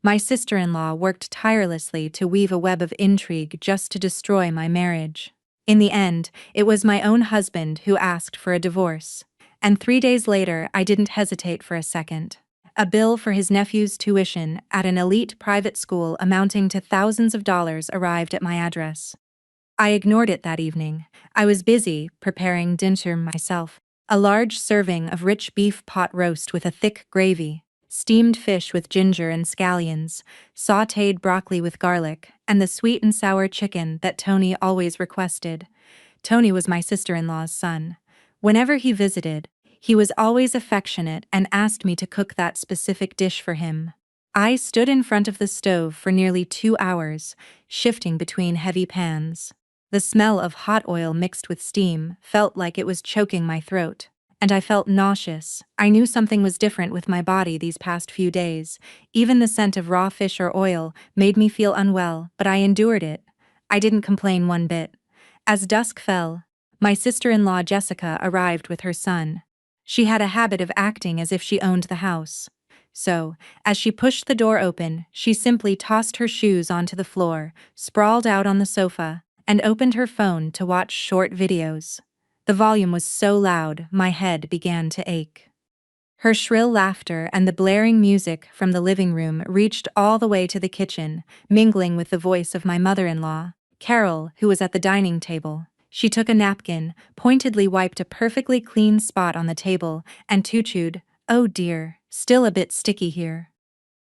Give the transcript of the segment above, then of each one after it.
My sister-in-law worked tirelessly to weave a web of intrigue just to destroy my marriage. In the end, it was my own husband who asked for a divorce. And 3 days later, I didn't hesitate for a second. A bill for his nephew's tuition at an elite private school amounting to thousands of dollars arrived at my address. I ignored it that evening. I was busy preparing dinner myself. A large serving of rich beef pot roast with a thick gravy, steamed fish with ginger and scallions, sautéed broccoli with garlic, and the sweet and sour chicken that Tony always requested. Tony was my sister-in-law's son. Whenever he visited, he was always affectionate and asked me to cook that specific dish for him. I stood in front of the stove for nearly 2 hours, shifting between heavy pans. The smell of hot oil mixed with steam felt like it was choking my throat, and I felt nauseous. I knew something was different with my body these past few days. Even the scent of raw fish or oil made me feel unwell, but I endured it. I didn't complain one bit. As dusk fell, my sister-in-law Jessica arrived with her son. She had a habit of acting as if she owned the house. So, as she pushed the door open, she simply tossed her shoes onto the floor, sprawled out on the sofa, and opened her phone to watch short videos. The volume was so loud, my head began to ache. Her shrill laughter and the blaring music from the living room reached all the way to the kitchen, mingling with the voice of my mother-in-law, Carol, who was at the dining table. She took a napkin, pointedly wiped a perfectly clean spot on the table, and chewed, "Oh dear, still a bit sticky here."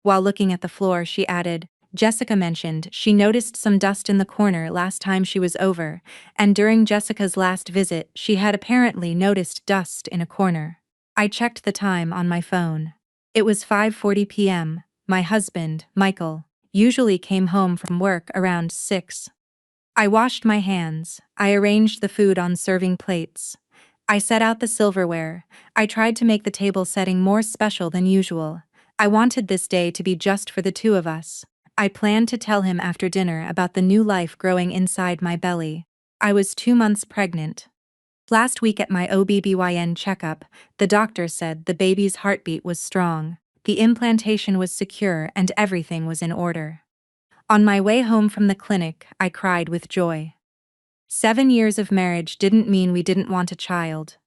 While looking at the floor, she added, "Jessica mentioned she noticed some dust in the corner last time she was over, and during Jessica's last visit she had apparently noticed dust in a corner." I checked the time on my phone. It was 5:40 p.m. My husband, Michael, usually came home from work around 6. I washed my hands. I arranged the food on serving plates. I set out the silverware. I tried to make the table setting more special than usual. I wanted this day to be just for the two of us. I planned to tell him after dinner about the new life growing inside my belly. I was 2 months pregnant. Last week at my OBGYN checkup, the doctor said the baby's heartbeat was strong, the implantation was secure, and everything was in order. On my way home from the clinic, I cried with joy. 7 years of marriage didn't mean we didn't want a child.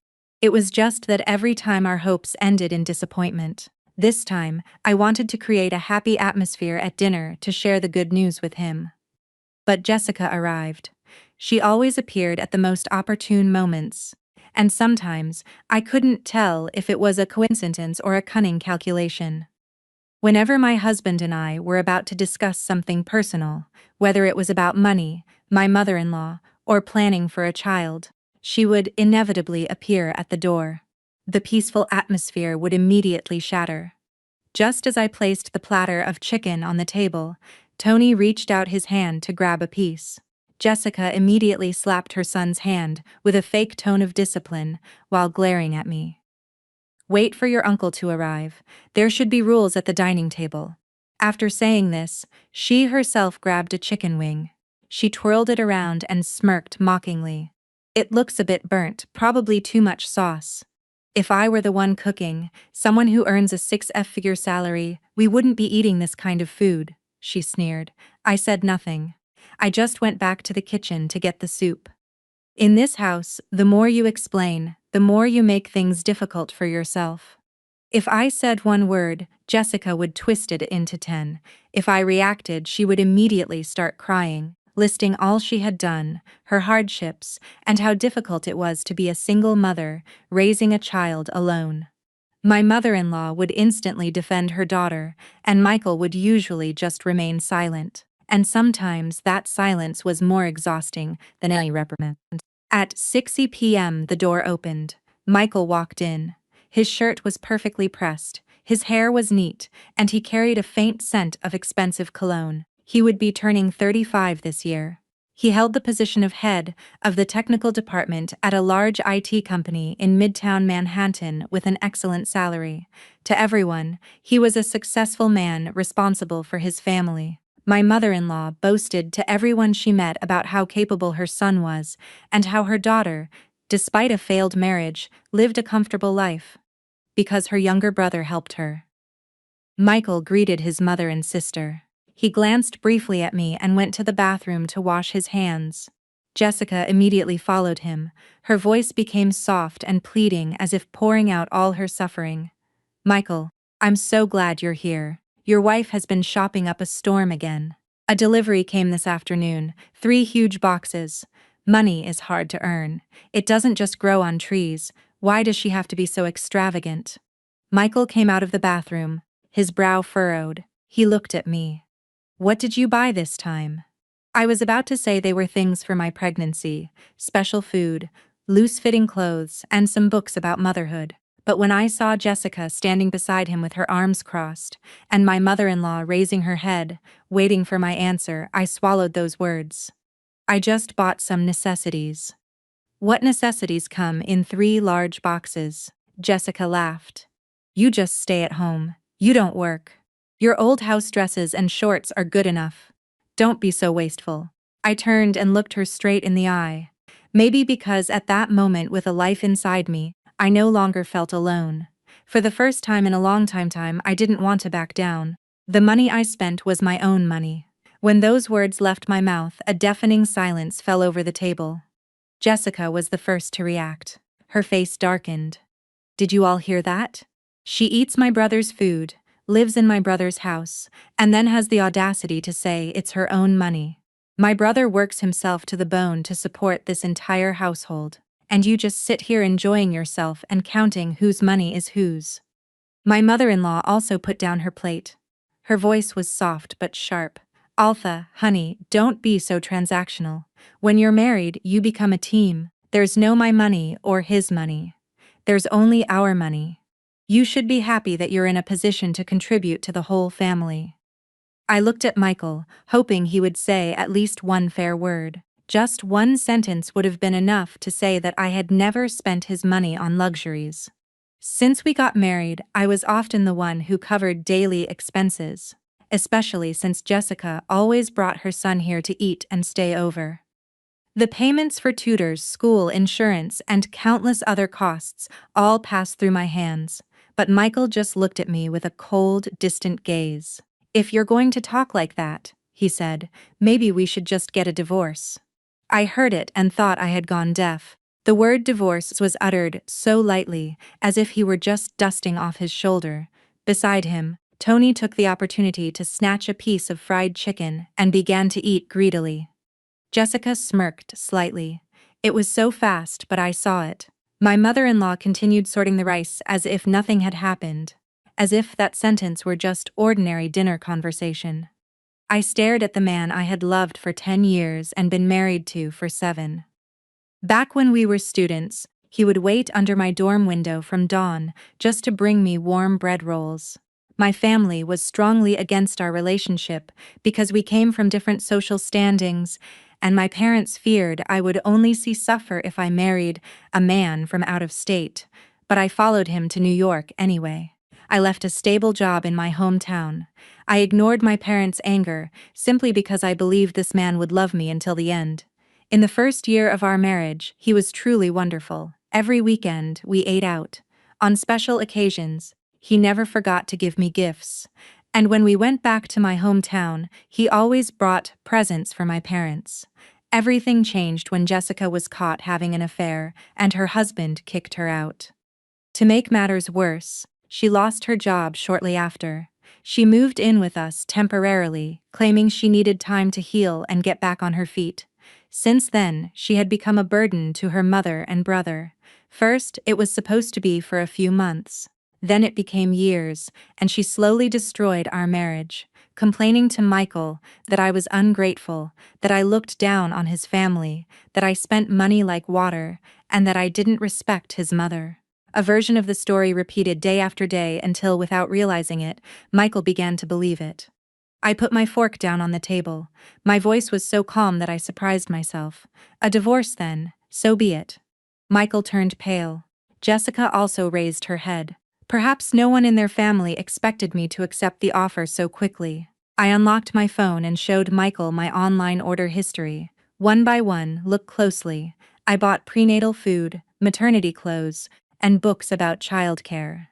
It was just that every time our hopes ended in disappointment. This time, I wanted to create a happy atmosphere at dinner to share the good news with him. But Jessica arrived. She always appeared at the most opportune moments, and sometimes I couldn't tell if it was a coincidence or a cunning calculation. Whenever my husband and I were about to discuss something personal, whether it was about money, my mother-in-law, or planning for a child, she would inevitably appear at the door. The peaceful atmosphere would immediately shatter. Just as I placed the platter of chicken on the table, Tony reached out his hand to grab a piece. Jessica immediately slapped her son's hand with a fake tone of discipline while glaring at me. "Wait for your uncle to arrive. There should be rules at the dining table." After saying this, she herself grabbed a chicken wing. She twirled it around and smirked mockingly. "It looks a bit burnt, probably too much sauce. If I were the one cooking, someone who earns a 6-figure salary, we wouldn't be eating this kind of food," she sneered. I said nothing. I just went back to the kitchen to get the soup. In this house, the more you explain, the more you make things difficult for yourself. If I said one word, Jessica would twist it into 10. If I reacted, she would immediately start crying, listing all she had done, her hardships, and how difficult it was to be a single mother, raising a child alone. My mother-in-law would instantly defend her daughter, and Michael would usually just remain silent. And sometimes that silence was more exhausting than any reprimand. At 6 p.m. the door opened. Michael walked in. His shirt was perfectly pressed, his hair was neat, and he carried a faint scent of expensive cologne. He would be turning 35 this year. He held the position of head of the technical department at a large IT company in Midtown Manhattan with an excellent salary. To everyone, he was a successful man responsible for his family. My mother-in-law boasted to everyone she met about how capable her son was, and how her daughter, despite a failed marriage, lived a comfortable life. Because her younger brother helped her. Michael greeted his mother and sister. He glanced briefly at me and went to the bathroom to wash his hands. Jessica immediately followed him. Her voice became soft and pleading as if pouring out all her suffering. Michael, I'm so glad you're here. Your wife has been shopping up a storm again. A delivery came this afternoon, 3 huge boxes. Money is hard to earn. It doesn't just grow on trees. Why does she have to be so extravagant? Michael came out of the bathroom, his brow furrowed. He looked at me. What did you buy this time? I was about to say they were things for my pregnancy, special food, loose-fitting clothes, and some books about motherhood. But when I saw Jessica standing beside him with her arms crossed, and my mother-in-law raising her head, waiting for my answer, I swallowed those words. I just bought some necessities. What necessities come in 3 large boxes? Jessica laughed. You just stay at home. You don't work. Your old house dresses and shorts are good enough. Don't be so wasteful. I turned and looked her straight in the eye. Maybe because at that moment with a life inside me, I no longer felt alone. For the first time in a long time, I didn't want to back down. The money I spent was my own money. When those words left my mouth, a deafening silence fell over the table. Jessica was the first to react. Her face darkened. Did you all hear that? She eats my brother's food, lives in my brother's house, and then has the audacity to say it's her own money. My brother works himself to the bone to support this entire household, and you just sit here enjoying yourself and counting whose money is whose. My mother-in-law also put down her plate. Her voice was soft but sharp. Altha, honey, don't be so transactional. When you're married, you become a team. There's no my money or his money. There's only our money. You should be happy that you're in a position to contribute to the whole family. I looked at Michael, hoping he would say at least one fair word. Just one sentence would have been enough to say that I had never spent his money on luxuries. Since we got married, I was often the one who covered daily expenses, especially since Jessica always brought her son here to eat and stay over. The payments for tutors, school, insurance, and countless other costs all passed through my hands, but Michael just looked at me with a cold, distant gaze. If you're going to talk like that, he said, maybe we should just get a divorce. I heard it and thought I had gone deaf. The word divorce was uttered so lightly, as if he were just dusting off his shoulder. Beside him, Tony took the opportunity to snatch a piece of fried chicken and began to eat greedily. Jessica smirked slightly. It was so fast, but I saw it. My mother-in-law continued sorting the rice as if nothing had happened, as if that sentence were just ordinary dinner conversation. I stared at the man I had loved for 10 years and been married to for 7. Back when we were students, he would wait under my dorm window from dawn just to bring me warm bread rolls. My family was strongly against our relationship because we came from different social standings, and my parents feared I would only see suffer if I married a man from out of state. But I followed him to New York anyway. I left a stable job in my hometown. I ignored my parents' anger simply because I believed this man would love me until the end. In the first year of our marriage, he was truly wonderful. Every weekend, we ate out. On special occasions, he never forgot to give me gifts. And when we went back to my hometown, he always brought presents for my parents. Everything changed when Jessica was caught having an affair, and her husband kicked her out. To make matters worse, she lost her job shortly after. She moved in with us temporarily, claiming she needed time to heal and get back on her feet. Since then, she had become a burden to her mother and brother. First, it was supposed to be for a few months. Then it became years, and she slowly destroyed our marriage, complaining to Michael that I was ungrateful, that I looked down on his family, that I spent money like water, and that I didn't respect his mother. A version of the story repeated day after day until, without realizing it, Michael began to believe it. I put my fork down on the table. My voice was so calm that I surprised myself. A divorce then, so be it. Michael turned pale. Jessica also raised her head. Perhaps no one in their family expected me to accept the offer so quickly. I unlocked my phone and showed Michael my online order history. One by one, look closely. I bought prenatal food, maternity clothes, and books about childcare.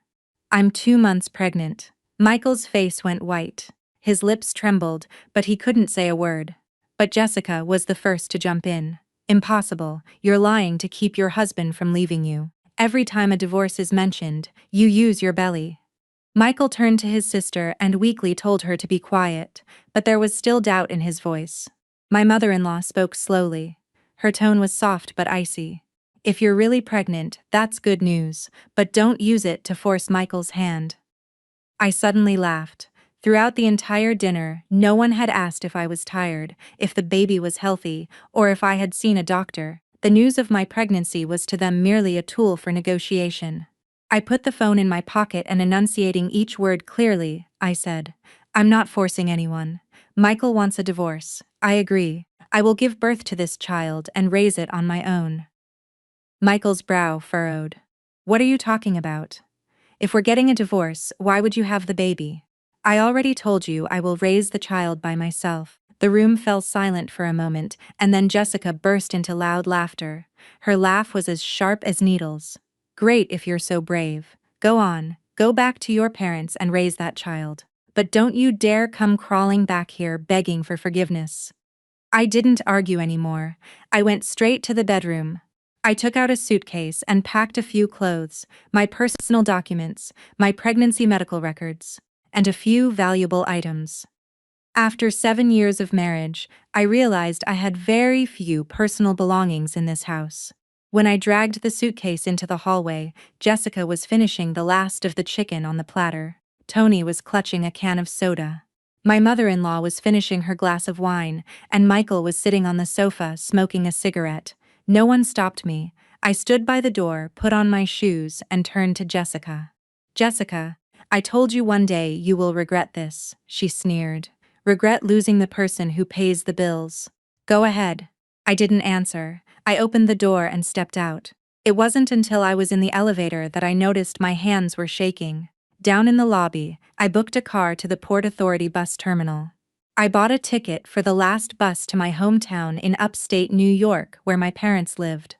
I'm 2 months pregnant. Michael's face went white. His lips trembled, but he couldn't say a word. But Jessica was the first to jump in. Impossible, you're lying to keep your husband from leaving you. Every time a divorce is mentioned, you use your belly. Michael turned to his sister and weakly told her to be quiet, but there was still doubt in his voice. My mother-in-law spoke slowly. Her tone was soft but icy. If you're really pregnant, that's good news, but don't use it to force Michael's hand. I suddenly laughed. Throughout the entire dinner, no one had asked if I was tired, if the baby was healthy, or if I had seen a doctor. The news of my pregnancy was to them merely a tool for negotiation. I put the phone in my pocket and enunciating each word clearly, I said, I'm not forcing anyone. Michael wants a divorce. I agree. I will give birth to this child and raise it on my own. Michael's brow furrowed. What are you talking about? If we're getting a divorce, why would you have the baby? I already told you I will raise the child by myself. The room fell silent for a moment, and then Jessica burst into loud laughter. Her laugh was as sharp as needles. Great if you're so brave. Go on, go back to your parents and raise that child. But don't you dare come crawling back here begging for forgiveness. I didn't argue anymore. I went straight to the bedroom. I took out a suitcase and packed a few clothes, my personal documents, my pregnancy medical records, and a few valuable items. After 7 years of marriage, I realized I had very few personal belongings in this house. When I dragged the suitcase into the hallway, Jessica was finishing the last of the chicken on the platter. Tony was clutching a can of soda. My mother-in-law was finishing her glass of wine, and Michael was sitting on the sofa smoking a cigarette. No one stopped me. I stood by the door, put on my shoes, and turned to Jessica. Jessica, I told you one day you will regret this, she sneered. Regret losing the person who pays the bills. Go ahead. I didn't answer. I opened the door and stepped out. It wasn't until I was in the elevator that I noticed my hands were shaking. Down in the lobby, I booked a car to the Port Authority bus terminal. I bought a ticket for the last bus to my hometown in upstate New York where my parents lived.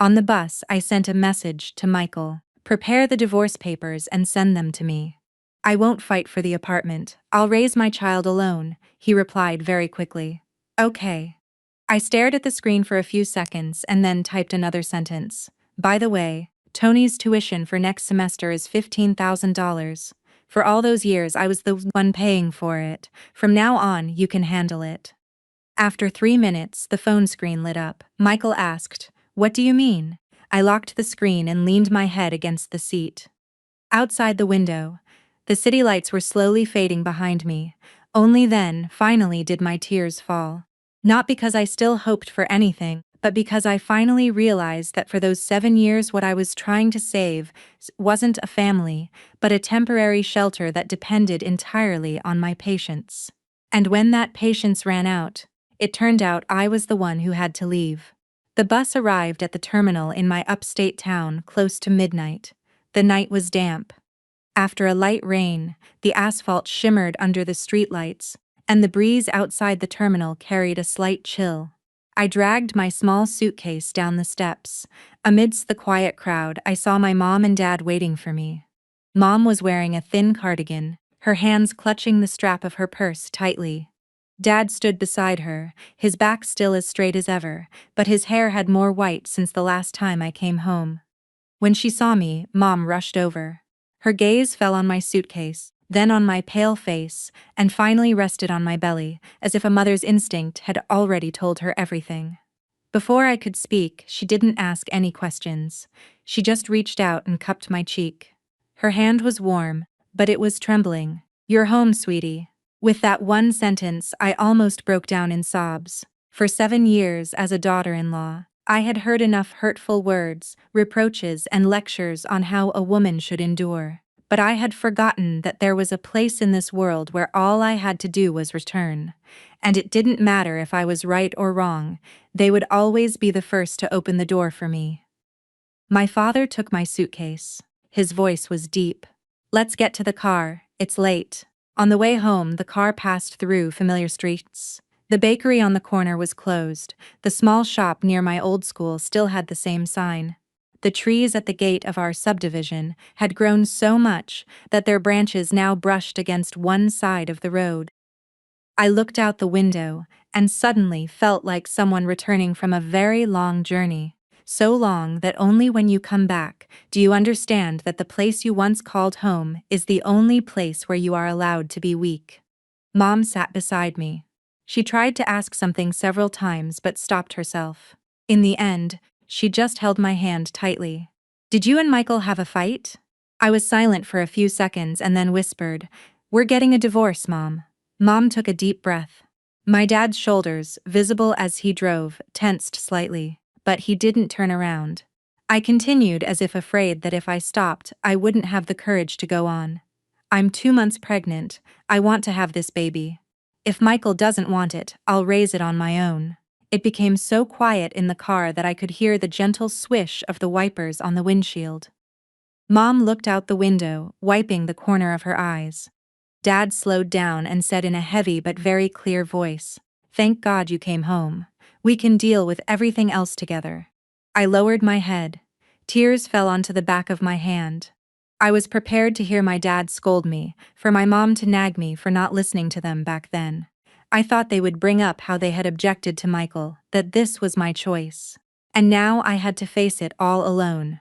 On the bus, I sent a message to Michael. Prepare the divorce papers and send them to me. I won't fight for the apartment. I'll raise my child alone, he replied very quickly. Okay. I stared at the screen for a few seconds and then typed another sentence. By the way, Tony's tuition for next semester is $15,000. For all those years I was the one paying for it. From now on, you can handle it. After 3 minutes, the phone screen lit up. Michael asked, What do you mean? I locked the screen and leaned my head against the seat. Outside the window, the city lights were slowly fading behind me. Only then, finally, did my tears fall. Not because I still hoped for anything, but because I finally realized that for those 7 years what I was trying to save wasn't a family, but a temporary shelter that depended entirely on my patience. And when that patience ran out, it turned out I was the one who had to leave. The bus arrived at the terminal in my upstate town close to midnight. The night was damp. After a light rain, the asphalt shimmered under the streetlights, and the breeze outside the terminal carried a slight chill. I dragged my small suitcase down the steps. Amidst the quiet crowd, I saw my mom and dad waiting for me. Mom was wearing a thin cardigan, her hands clutching the strap of her purse tightly. Dad stood beside her, his back still as straight as ever, but his hair had more white since the last time I came home. When she saw me, Mom rushed over. Her gaze fell on my suitcase, then on my pale face, and finally rested on my belly, as if a mother's instinct had already told her everything. Before I could speak, she didn't ask any questions. She just reached out and cupped my cheek. Her hand was warm, but it was trembling. You're home, sweetie. With that one sentence, I almost broke down in sobs. For 7 years as a daughter-in-law, I had heard enough hurtful words, reproaches, and lectures on how a woman should endure. But I had forgotten that there was a place in this world where all I had to do was return. And it didn't matter if I was right or wrong, they would always be the first to open the door for me. My father took my suitcase. His voice was deep. Let's get to the car, it's late. On the way home, the car passed through familiar streets. The bakery on the corner was closed. The small shop near my old school still had the same sign. The trees at the gate of our subdivision had grown so much that their branches now brushed against one side of the road. I looked out the window and suddenly felt like someone returning from a very long journey. So long that only when you come back do you understand that the place you once called home is the only place where you are allowed to be weak. Mom sat beside me. She tried to ask something several times but stopped herself. In the end, she just held my hand tightly. "Did you and Michael have a fight?" I was silent for a few seconds and then whispered, "We're getting a divorce, Mom." Mom took a deep breath. My dad's shoulders, visible as he drove, tensed slightly, but he didn't turn around. I continued as if afraid that if I stopped, I wouldn't have the courage to go on. "I'm 2 months pregnant. I want to have this baby. If Michael doesn't want it, I'll raise it on my own." It became so quiet in the car that I could hear the gentle swish of the wipers on the windshield. Mom looked out the window, wiping the corner of her eyes. Dad slowed down and said in a heavy but very clear voice, "Thank God you came home. We can deal with everything else together." I lowered my head. Tears fell onto the back of my hand. I was prepared to hear my dad scold me, for my mom to nag me for not listening to them back then. I thought they would bring up how they had objected to Michael, that this was my choice. And now I had to face it all alone.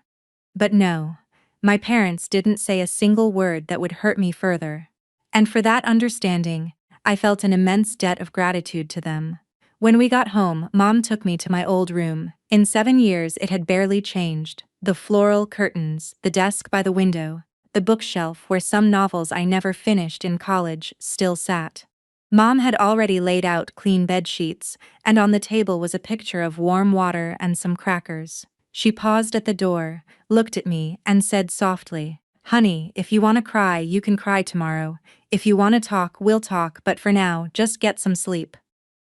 But no, my parents didn't say a single word that would hurt me further. And for that understanding, I felt an immense debt of gratitude to them. When we got home, Mom took me to my old room. In 7 years it had barely changed. The floral curtains, the desk by the window, the bookshelf where some novels I never finished in college still sat. Mom had already laid out clean bed sheets, and on the table was a picture of warm water and some crackers. She paused at the door, looked at me, and said softly, "Honey, if you want to cry, you can cry tomorrow. If you want to talk, we'll talk, but for now, just get some sleep."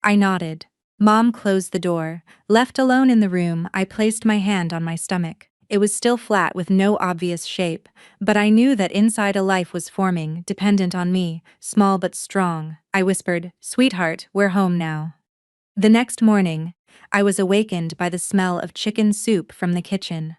I nodded. Mom closed the door. Left alone in the room, I placed my hand on my stomach. It was still flat with no obvious shape, but I knew that inside a life was forming, dependent on me, small but strong. I whispered, "Sweetheart, we're home now." The next morning, I was awakened by the smell of chicken soup from the kitchen.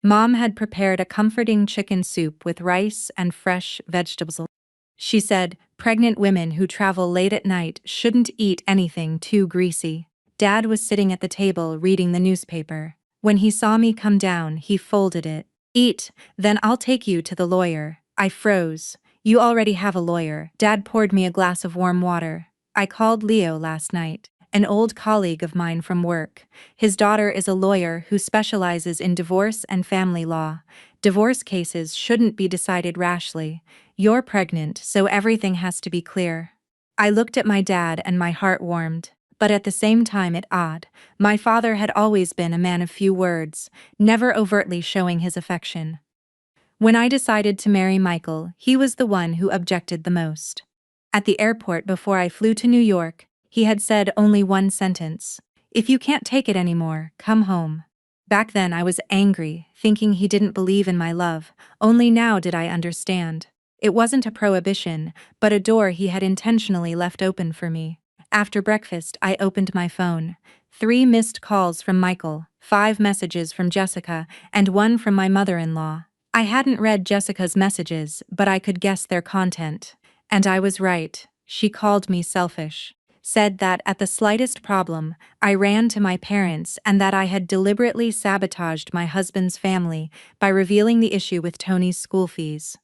Mom had prepared a comforting chicken soup with rice and fresh vegetables. She said, "Pregnant women who travel late at night shouldn't eat anything too greasy." Dad was sitting at the table reading the newspaper. When he saw me come down, he folded it. "Eat, then I'll take you to the lawyer." I froze. "You already have a lawyer." Dad poured me a glass of warm water. "I called Leo last night, an old colleague of mine from work. His daughter is a lawyer who specializes in divorce and family law. Divorce cases shouldn't be decided rashly. You're pregnant, so everything has to be clear." I looked at my dad and my heart warmed, but at the same time it odd. My father had always been a man of few words, never overtly showing his affection. When I decided to marry Michael, he was the one who objected the most. At the airport before I flew to New York, he had said only one sentence: "If you can't take it anymore, come home." Back then I was angry, thinking he didn't believe in my love. Only now did I understand. It wasn't a prohibition, but a door he had intentionally left open for me. After breakfast, I opened my phone. 3 missed calls from Michael, 5 messages from Jessica, and 1 from my mother-in-law. I hadn't read Jessica's messages, but I could guess their content. And I was right. She called me selfish. Said that at the slightest problem, I ran to my parents and that I had deliberately sabotaged my husband's family by revealing the issue with Tony's school fees.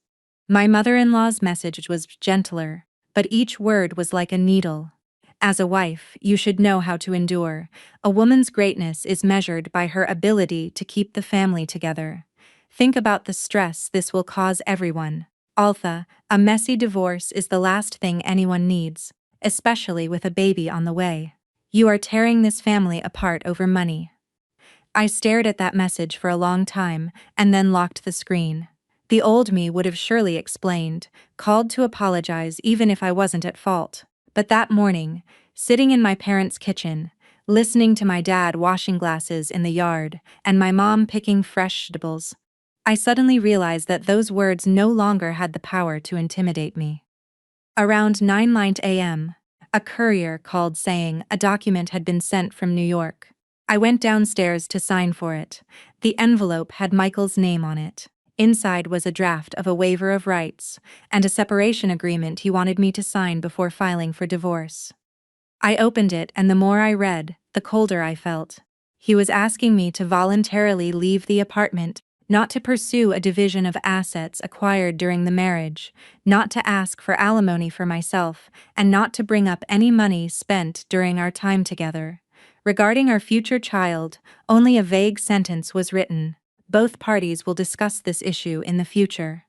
My mother-in-law's message was gentler, but each word was like a needle. "As a wife, you should know how to endure. A woman's greatness is measured by her ability to keep the family together. Think about the stress this will cause everyone. Altha, a messy divorce is the last thing anyone needs, especially with a baby on the way. You are tearing this family apart over money." I stared at that message for a long time, and then locked the screen. The old me would have surely explained, called to apologize even if I wasn't at fault. But that morning, sitting in my parents' kitchen, listening to my dad washing glasses in the yard, and my mom picking fresh vegetables, I suddenly realized that those words no longer had the power to intimidate me. Around 9 a.m., a courier called saying a document had been sent from New York. I went downstairs to sign for it. The envelope had Michael's name on it. Inside was a draft of a waiver of rights and a separation agreement he wanted me to sign before filing for divorce. I opened it, and the more I read, the colder I felt. He was asking me to voluntarily leave the apartment, not to pursue a division of assets acquired during the marriage, not to ask for alimony for myself, and not to bring up any money spent during our time together. Regarding our future child, only a vague sentence was written: both parties will discuss this issue in the future.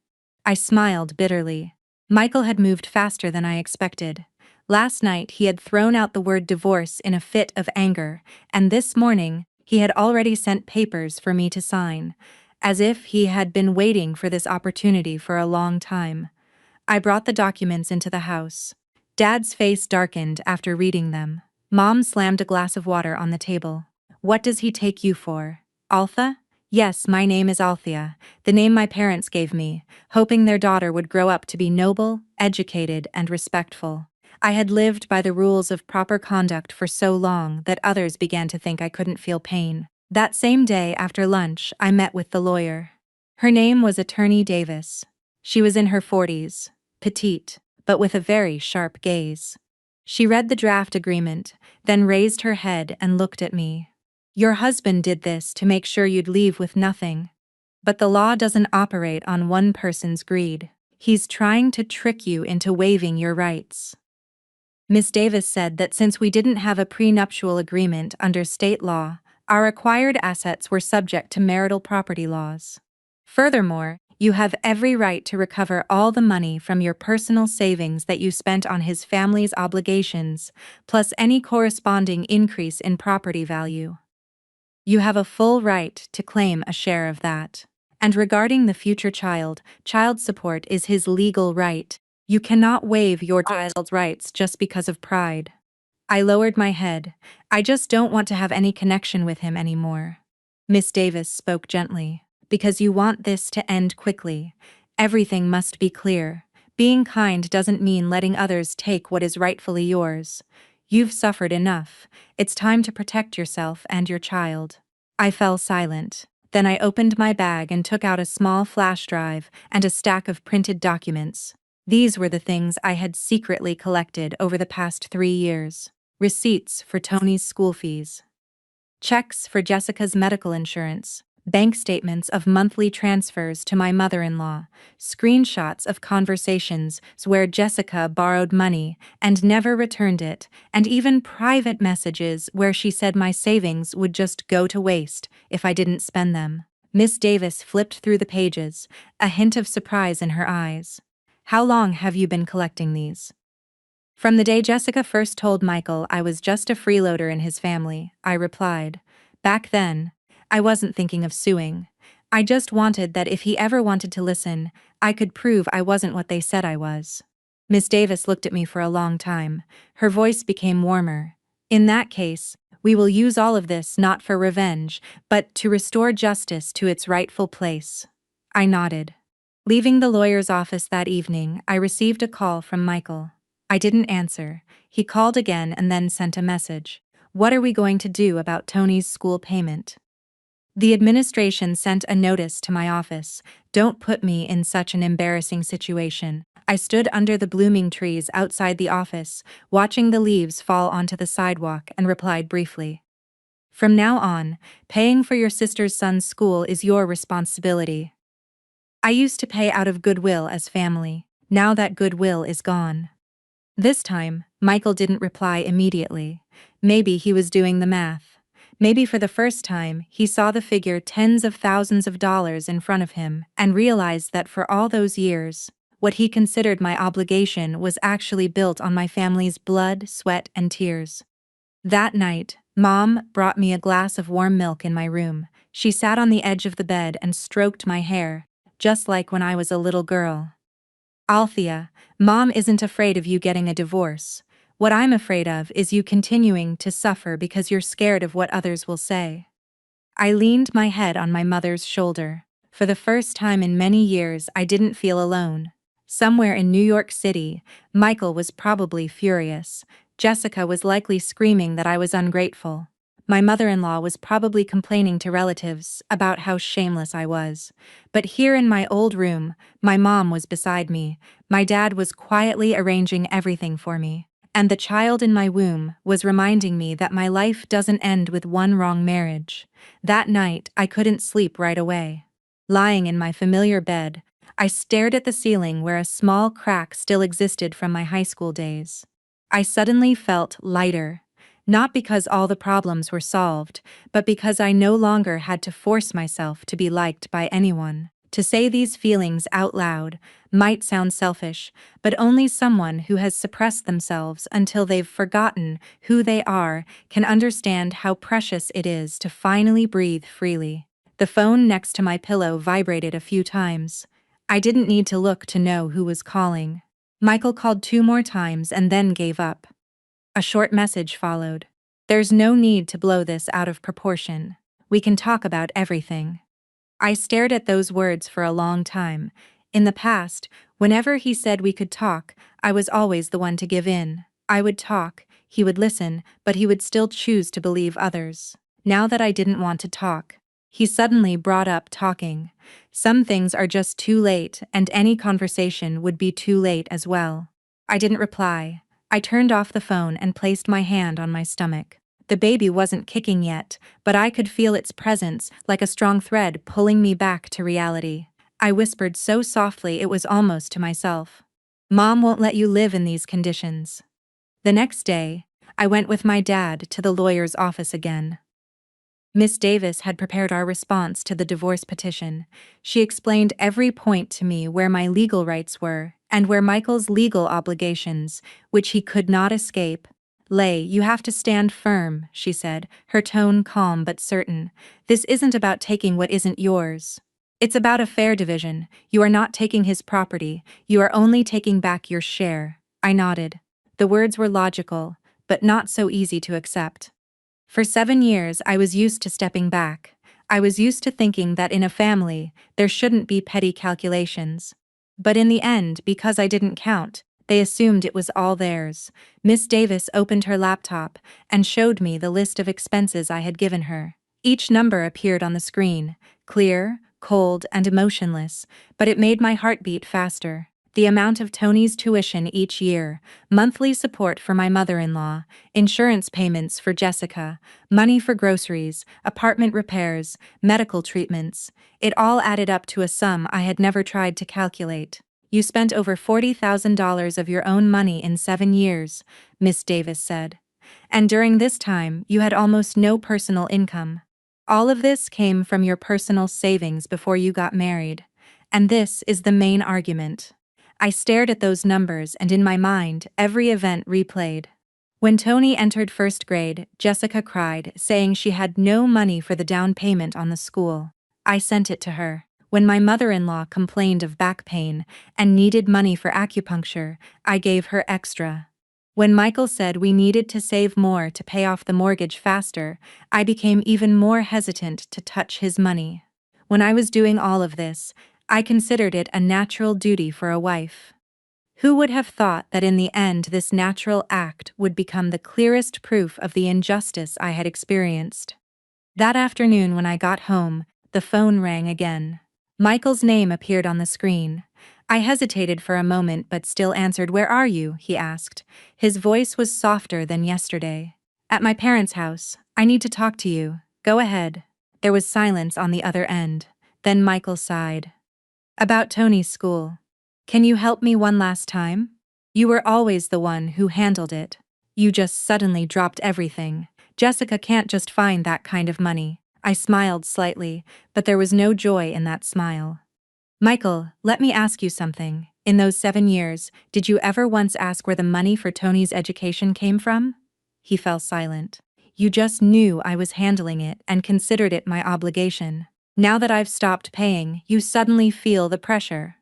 I smiled bitterly. Michael had moved faster than I expected. Last night he had thrown out the word divorce in a fit of anger, and this morning he had already sent papers for me to sign, as if he had been waiting for this opportunity for a long time. I brought the documents into the house. Dad's face darkened after reading them. Mom slammed a glass of water on the table. "What does he take you for? Althea?" "Yes, my name is Althea, the name my parents gave me, hoping their daughter would grow up to be noble, educated, and respectful. I had lived by the rules of proper conduct for so long that others began to think I couldn't feel pain. That same day after lunch, I met with the lawyer. Her name was Attorney Davis. She was in her 40s, petite, but with a very sharp gaze. She read the draft agreement, then raised her head and looked at me. "Your husband did this to make sure you'd leave with nothing. But the law doesn't operate on one person's greed. He's trying to trick you into waiving your rights." Miss Davis said that since we didn't have a prenuptial agreement under state law, our acquired assets were subject to marital property laws. Furthermore, you have every right to recover all the money from your personal savings that you spent on his family's obligations, plus any corresponding increase in property value. You have a full right to claim a share of that. And regarding the future child support is his legal right. You cannot waive your child's rights just because of pride. I lowered my head. I just don't want to have any connection with him anymore. Miss Davis spoke gently. Because you want this to end quickly. Everything must be clear. Being kind doesn't mean letting others take what is rightfully yours. You've suffered enough. It's time to protect yourself and your child. I fell silent. Then I opened my bag and took out a small flash drive and a stack of printed documents. These were the things I had secretly collected over the past 3 years. Receipts for Tony's school fees. Checks for Jessica's medical insurance. Bank statements of monthly transfers to my mother-in-law, screenshots of conversations where Jessica borrowed money and never returned it, and even private messages where she said my savings would just go to waste if I didn't spend them. Miss Davis flipped through the pages, a hint of surprise in her eyes. "How long have you been collecting these?" "From the day Jessica first told Michael I was just a freeloader in his family," I replied. "Back then, I wasn't thinking of suing. I just wanted that if he ever wanted to listen, I could prove I wasn't what they said I was." Miss Davis looked at me for a long time. Her voice became warmer. "In that case, we will use all of this not for revenge, but to restore justice to its rightful place." I nodded. Leaving the lawyer's office that evening, I received a call from Michael. I didn't answer. He called again and then sent a message. "What are we going to do about Tony's school payment?" The administration sent a notice to my office. Don't put me in such an embarrassing situation. I stood under the blooming trees outside the office, watching the leaves fall onto the sidewalk, and replied briefly. "From now on, paying for your sister's son's school is your responsibility. I used to pay out of goodwill as family. Now that goodwill is gone." This time, Michael didn't reply immediately. Maybe he was doing the math. Maybe for the first time, he saw the figure tens of thousands of dollars in front of him and realized that for all those years, what he considered my obligation was actually built on my family's blood, sweat, and tears. That night, Mom brought me a glass of warm milk in my room. She sat on the edge of the bed and stroked my hair, just like when I was a little girl. "Althea, Mom isn't afraid of you getting a divorce. What I'm afraid of is you continuing to suffer because you're scared of what others will say." I leaned my head on my mother's shoulder. For the first time in many years, I didn't feel alone. Somewhere in New York City, Michael was probably furious. Jessica was likely screaming that I was ungrateful. My mother-in-law was probably complaining to relatives about how shameless I was. But here in my old room, my mom was beside me, my dad was quietly arranging everything for me, and the child in my womb was reminding me that my life doesn't end with one wrong marriage. That night, I couldn't sleep right away. Lying in my familiar bed, I stared at the ceiling where a small crack still existed from my high school days. I suddenly felt lighter. Not because all the problems were solved, but because I no longer had to force myself to be liked by anyone. To say these feelings out loud might sound selfish, but only someone who has suppressed themselves until they've forgotten who they are can understand how precious it is to finally breathe freely. The phone next to my pillow vibrated a few times. I didn't need to look to know who was calling. Michael called 2 more times and then gave up. A short message followed. There's no need to blow this out of proportion. We can talk about everything. I stared at those words for a long time. In the past, whenever he said we could talk, I was always the one to give in. I would talk, he would listen, but he would still choose to believe others. Now that I didn't want to talk, he suddenly brought up talking. Some things are just too late, and any conversation would be too late as well. I didn't reply. I turned off the phone and placed my hand on my stomach. The baby wasn't kicking yet, but I could feel its presence like a strong thread pulling me back to reality. I whispered so softly it was almost to myself. Mom won't let you live in these conditions. The next day, I went with my dad to the lawyer's office again. Miss Davis had prepared our response to the divorce petition. She explained every point to me where my legal rights were, and where Michael's legal obligations, which he could not escape. Lay, you have to stand firm, she said, her tone calm but certain. This isn't about taking what isn't yours. It's about a fair division. You are not taking his property, you are only taking back your share. I nodded. The words were logical, but not so easy to accept. For 7 years, I was used to stepping back. I was used to thinking that in a family, there shouldn't be petty calculations. But in the end, because I didn't count, they assumed it was all theirs. Miss Davis opened her laptop and showed me the list of expenses I had given her. Each number appeared on the screen, clear, cold, and emotionless, but it made my heart beat faster. The amount of Tony's tuition each year, monthly support for my mother-in-law, insurance payments for Jessica, money for groceries, apartment repairs, medical treatments. It all added up to a sum I had never tried to calculate. You spent over $40,000 of your own money in 7 years, Miss Davis said. And during this time, you had almost no personal income. All of this came from your personal savings before you got married. And this is the main argument. I stared at those numbers and in my mind, every event replayed. When Tony entered 1st grade, Jessica cried, saying she had no money for the down payment on the school. I sent it to her. When my mother-in-law complained of back pain and needed money for acupuncture, I gave her extra. When Michael said we needed to save more to pay off the mortgage faster, I became even more hesitant to touch his money. When I was doing all of this, I considered it a natural duty for a wife. Who would have thought that in the end this natural act would become the clearest proof of the injustice I had experienced? That afternoon when I got home, the phone rang again. Michael's name appeared on the screen. I hesitated for a moment but still answered. "Where are you?" he asked. His voice was softer than yesterday. "At my parents' house. I need to talk to you. Go ahead." There was silence on the other end. Then Michael sighed. "About Tony's school. Can you help me one last time? You were always the one who handled it. You just suddenly dropped everything. Jessica can't just find that kind of money." I smiled slightly, but there was no joy in that smile. "Michael, let me ask you something. In those 7 years, did you ever once ask where the money for Tony's education came from?" He fell silent. "You just knew I was handling it and considered it my obligation. Now that I've stopped paying, you suddenly feel the pressure."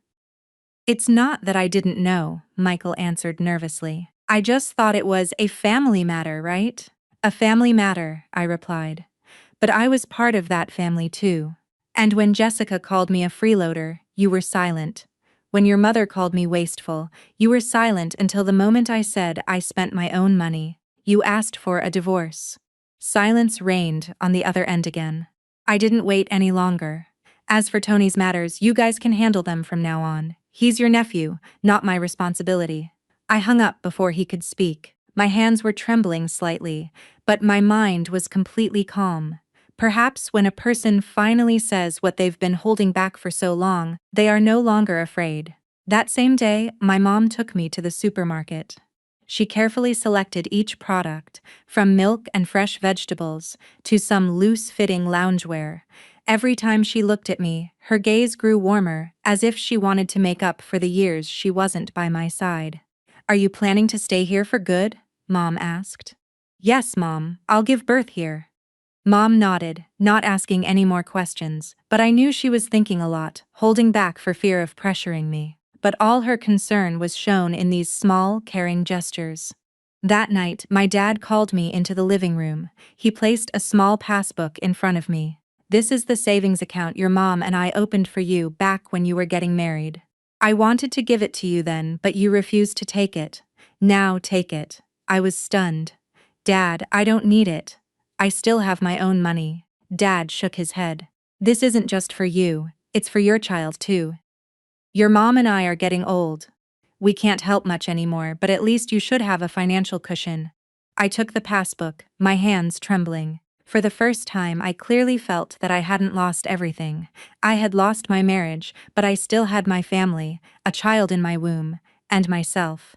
"It's not that I didn't know," Michael answered nervously. "I just thought it was a family matter, right?" "A family matter," I replied. "But I was part of that family too. And when Jessica called me a freeloader, you were silent. When your mother called me wasteful, you were silent until the moment I said I spent my own money. You asked for a divorce." Silence reigned on the other end again. I didn't wait any longer. As for Tony's matters, you guys can handle them from now on. He's your nephew, not my responsibility. I hung up before he could speak. My hands were trembling slightly, but my mind was completely calm. Perhaps when a person finally says what they've been holding back for so long, they are no longer afraid. That same day, my mom took me to the supermarket. She carefully selected each product, from milk and fresh vegetables to some loose-fitting loungewear. Every time she looked at me, her gaze grew warmer, as if she wanted to make up for the years she wasn't by my side. "Are you planning to stay here for good?" Mom asked. "Yes, Mom, I'll give birth here." Mom nodded, not asking any more questions, but I knew she was thinking a lot, holding back for fear of pressuring me. But all her concern was shown in these small, caring gestures. That night, my dad called me into the living room. He placed a small passbook in front of me. "This is the savings account your mom and I opened for you back when you were getting married. I wanted to give it to you then, but you refused to take it. Now take it." I was stunned. "Dad, I don't need it. I still have my own money." Dad shook his head. "This isn't just for you, it's for your child too. Your mom and I are getting old. We can't help much anymore, but at least you should have a financial cushion." I took the passbook, my hands trembling. For the first time, I clearly felt that I hadn't lost everything. I had lost my marriage, but I still had my family, a child in my womb, and myself.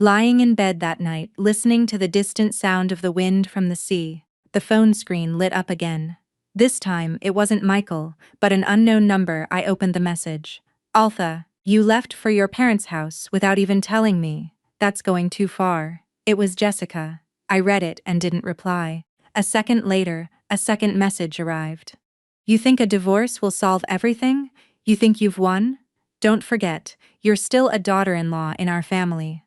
Lying in bed that night, listening to the distant sound of the wind from the sea, the phone screen lit up again. This time, it wasn't Michael, but an unknown number. I opened the message. "Altha, you left for your parents' house without even telling me. That's going too far." It was Jessica. I read it and didn't reply. A second later, a second message arrived. "You think a divorce will solve everything? You think you've won? Don't forget, you're still a daughter-in-law in our family."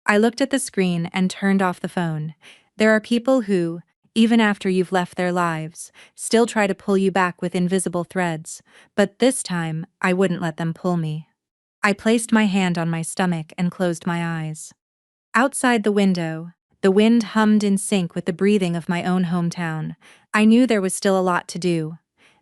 I looked at the screen and turned off the phone. There are people who, even after you've left their lives, still try to pull you back with invisible threads, but this time, I wouldn't let them pull me. I placed my hand on my stomach and closed my eyes. Outside the window, the wind hummed in sync with the breathing of my own hometown. I knew there was still a lot to do.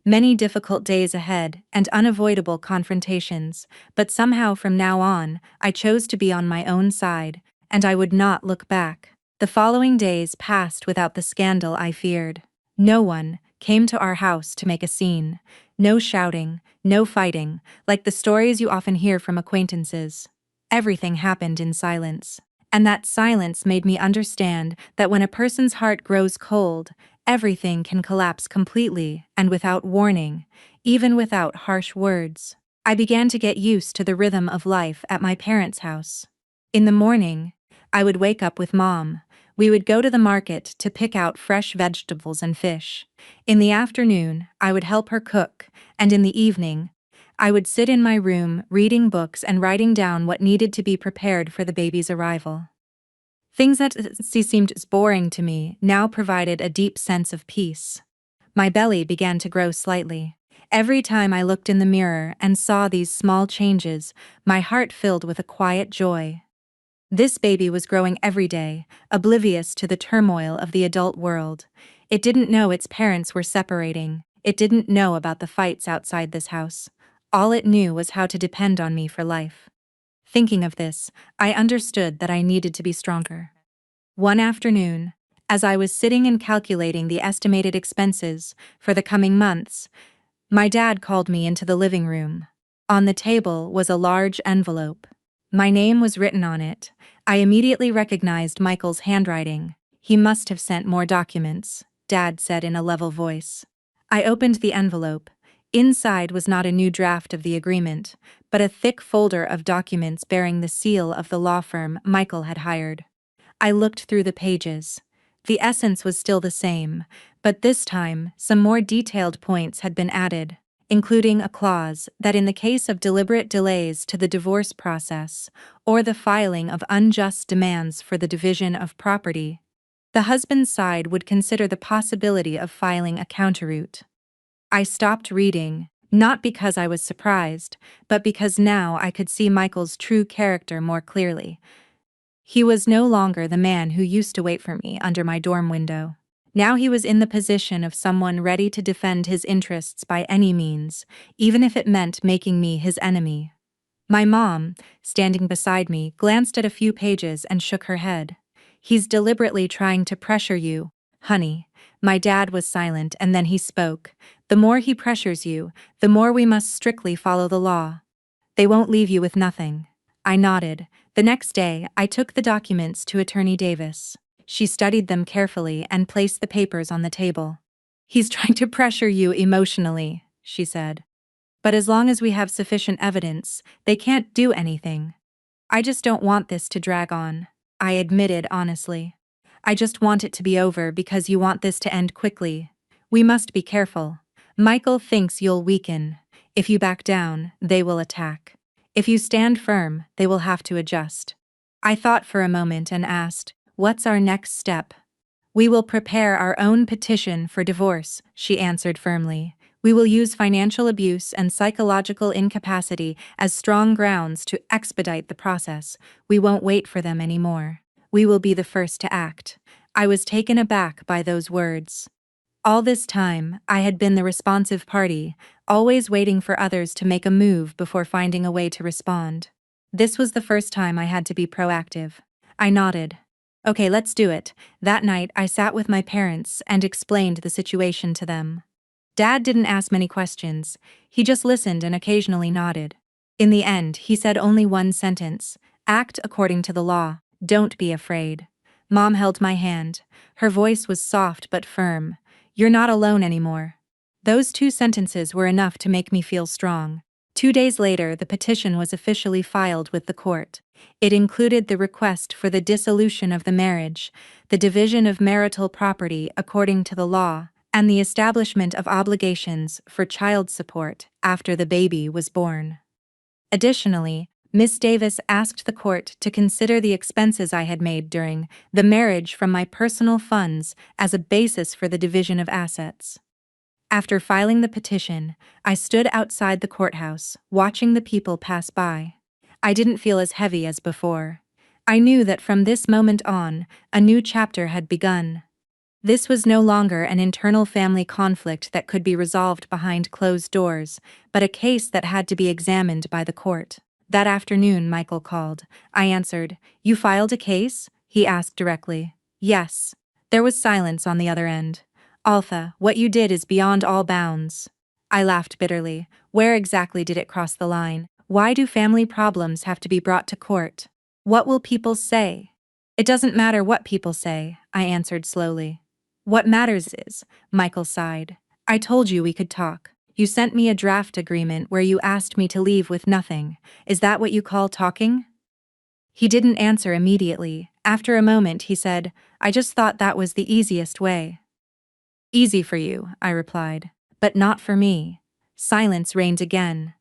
Many difficult days ahead and unavoidable confrontations, but somehow from now on, I chose to be on my own side, and I would not look back. The following days passed without the scandal I feared. No one came to our house to make a scene. No shouting, no fighting, like the stories you often hear from acquaintances. Everything happened in silence. And that silence made me understand that when a person's heart grows cold, everything can collapse completely and without warning, even without harsh words. I began to get used to the rhythm of life at my parents' house. In the morning, I would wake up with Mom. We would go to the market to pick out fresh vegetables and fish. In the afternoon, I would help her cook, and in the evening, I would sit in my room reading books and writing down what needed to be prepared for the baby's arrival. Things that seemed boring to me now provided a deep sense of peace. My belly began to grow slightly. Every time I looked in the mirror and saw these small changes, my heart filled with a quiet joy. This baby was growing every day, oblivious to the turmoil of the adult world. It didn't know its parents were separating. It didn't know about the fights outside this house. All it knew was how to depend on me for life. Thinking of this, I understood that I needed to be stronger. One afternoon, as I was sitting and calculating the estimated expenses for the coming months, my dad called me into the living room. On the table was a large envelope. My name was written on it. I immediately recognized Michael's handwriting. "He must have sent more documents," Dad said in a level voice. I opened the envelope. Inside was not a new draft of the agreement, but a thick folder of documents bearing the seal of the law firm Michael had hired. I looked through the pages. The essence was still the same, but this time, some more detailed points had been added, including a clause that in the case of deliberate delays to the divorce process, or the filing of unjust demands for the division of property, the husband's side would consider the possibility of filing a countersuit. I stopped reading, not because I was surprised, but because now I could see Michael's true character more clearly. He was no longer the man who used to wait for me under my dorm window. Now he was in the position of someone ready to defend his interests by any means, even if it meant making me his enemy. My mom, standing beside me, glanced at a few pages and shook her head. "He's deliberately trying to pressure you, honey." My dad was silent and then he spoke. "The more he pressures you, the more we must strictly follow the law. They won't leave you with nothing." I nodded. The next day, I took the documents to Attorney Davis. She studied them carefully and placed the papers on the table. "He's trying to pressure you emotionally," she said. "But as long as we have sufficient evidence, they can't do anything." "I just don't want this to drag on," I admitted honestly. "I just want it to be over because you want this to end quickly. We must be careful. Michael thinks you'll weaken. If you back down, they will attack. If you stand firm, they will have to adjust." I thought for a moment and asked, "What's our next step?" "We will prepare our own petition for divorce," she answered firmly. "We will use financial abuse and psychological incapacity as strong grounds to expedite the process. We won't wait for them anymore. We will be the first to act." I was taken aback by those words. All this time, I had been the responsive party, always waiting for others to make a move before finding a way to respond. This was the first time I had to be proactive. I nodded. "Okay, let's do it." That night, I sat with my parents and explained the situation to them. Dad didn't ask many questions. He just listened and occasionally nodded. In the end, he said only one sentence: "Act according to the law. Don't be afraid." Mom held my hand. Her voice was soft but firm. "You're not alone anymore." Those two sentences were enough to make me feel strong. 2 days later, the petition was officially filed with the court. It included the request for the dissolution of the marriage, the division of marital property according to the law, and the establishment of obligations for child support after the baby was born. Additionally, Miss Davis asked the court to consider the expenses I had made during the marriage from my personal funds as a basis for the division of assets. After filing the petition, I stood outside the courthouse, watching the people pass by. I didn't feel as heavy as before. I knew that from this moment on, a new chapter had begun. This was no longer an internal family conflict that could be resolved behind closed doors, but a case that had to be examined by the court. That afternoon, Michael called. I answered. "You filed a case?" he asked directly. "Yes." There was silence on the other end. "Alpha, what you did is beyond all bounds." I laughed bitterly. Where exactly did it cross the line? Why do family problems have to be brought to court? What will people say? "It doesn't matter what people say," I answered slowly. "What matters is," Michael sighed. "I told you we could talk. You sent me a draft agreement where you asked me to leave with nothing. Is that what you call talking?" He didn't answer immediately. After a moment he said, "I just thought that was the easiest way." "Easy for you," I replied, "but not for me." Silence reigned again.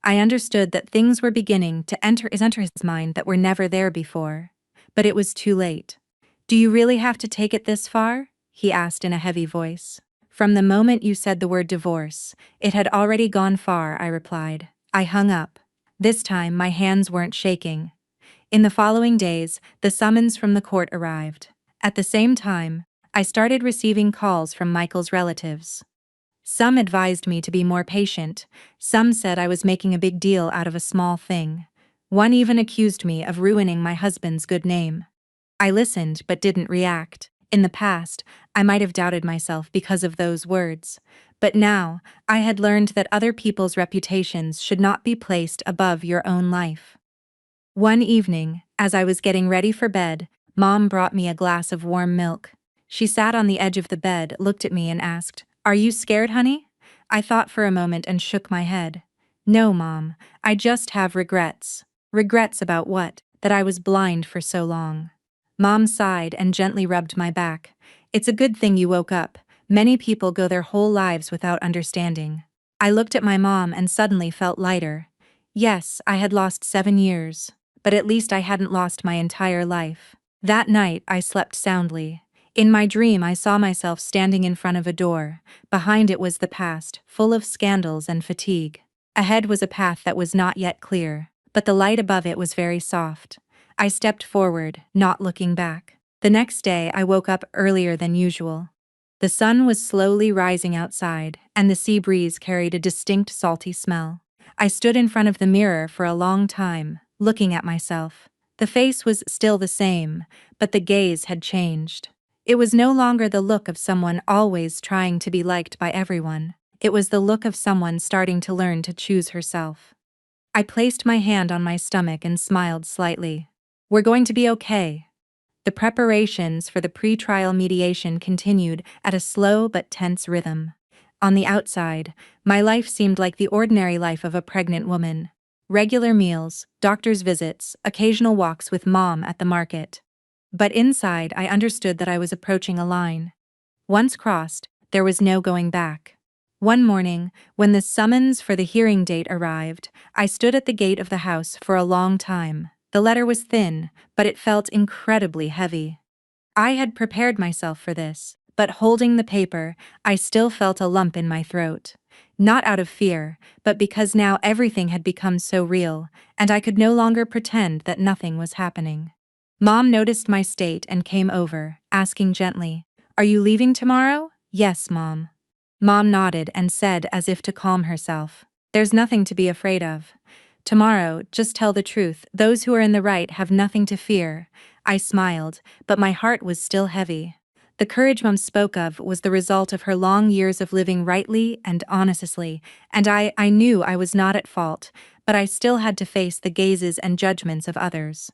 I understood that things were beginning to enter his mind that were never there before. But it was too late. "Do you really have to take it this far?" he asked in a heavy voice. "From the moment you said the word divorce, it had already gone far," I replied. I hung up. This time my hands weren't shaking. In the following days, the summons from the court arrived. At the same time, I started receiving calls from Michael's relatives. Some advised me to be more patient. Some said I was making a big deal out of a small thing. One even accused me of ruining my husband's good name. I listened but didn't react. In the past, I might have doubted myself because of those words. But now, I had learned that other people's reputations should not be placed above your own life. One evening, as I was getting ready for bed, Mom brought me a glass of warm milk. She sat on the edge of the bed, looked at me and asked, "Are you scared, honey?" I thought for a moment and shook my head. "No, Mom, I just have regrets." "Regrets about what?" "That I was blind for so long." Mom sighed and gently rubbed my back. "It's a good thing you woke up. Many people go their whole lives without understanding." I looked at my mom and suddenly felt lighter. Yes, I had lost 7 years, but at least I hadn't lost my entire life. That night, I slept soundly. In my dream, I saw myself standing in front of a door. Behind it was the past, full of scandals and fatigue. Ahead was a path that was not yet clear, but the light above it was very soft. I stepped forward, not looking back. The next day, I woke up earlier than usual. The sun was slowly rising outside, and the sea breeze carried a distinct salty smell. I stood in front of the mirror for a long time, looking at myself. The face was still the same, but the gaze had changed. It was no longer the look of someone always trying to be liked by everyone. It was the look of someone starting to learn to choose herself. I placed my hand on my stomach and smiled slightly. "We're going to be okay." The preparations for the pre-trial mediation continued at a slow but tense rhythm. On the outside, my life seemed like the ordinary life of a pregnant woman. Regular meals, doctor's visits, occasional walks with Mom at the market. But inside, I understood that I was approaching a line. Once crossed, there was no going back. One morning, when the summons for the hearing date arrived, I stood at the gate of the house for a long time. The letter was thin, but it felt incredibly heavy. I had prepared myself for this, but holding the paper, I still felt a lump in my throat. Not out of fear, but because now everything had become so real, and I could no longer pretend that nothing was happening. Mom noticed my state and came over, asking gently, "Are you leaving tomorrow?" "Yes, Mom." Mom nodded and said as if to calm herself, "There's nothing to be afraid of. Tomorrow, just tell the truth. Those who are in the right have nothing to fear." I smiled, but my heart was still heavy. The courage Mom spoke of was the result of her long years of living rightly and honestly, and I knew I was not at fault, but I still had to face the gazes and judgments of others.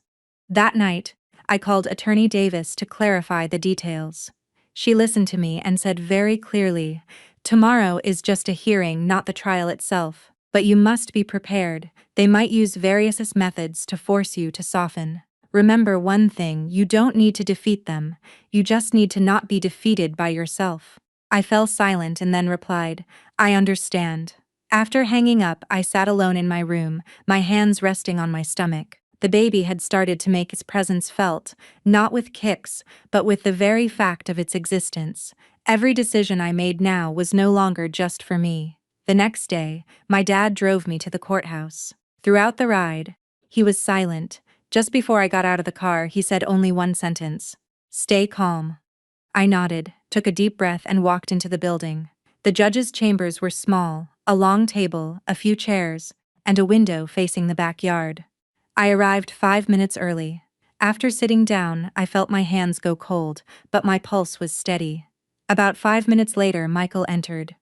That night, I called Attorney Davis to clarify the details. She listened to me and said very clearly, "Tomorrow is just a hearing, not the trial itself, but you must be prepared. They might use various methods to force you to soften. Remember one thing, you don't need to defeat them, you just need to not be defeated by yourself." I fell silent and then replied, "I understand." After hanging up, I sat alone in my room, my hands resting on my stomach. The baby had started to make its presence felt, not with kicks, but with the very fact of its existence. Every decision I made now was no longer just for me. The next day, my dad drove me to the courthouse. Throughout the ride, he was silent. Just before I got out of the car, he said only one sentence: "Stay calm." I nodded, took a deep breath, and walked into the building. The judge's chambers were small, a long table, a few chairs, and a window facing the backyard. I arrived 5 minutes early. After sitting down, I felt my hands go cold, but my pulse was steady. About 5 minutes later, Michael entered.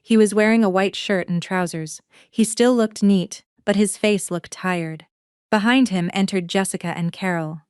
He was wearing a white shirt and trousers. He still looked neat, but his face looked tired. Behind him entered Jessica and Carol.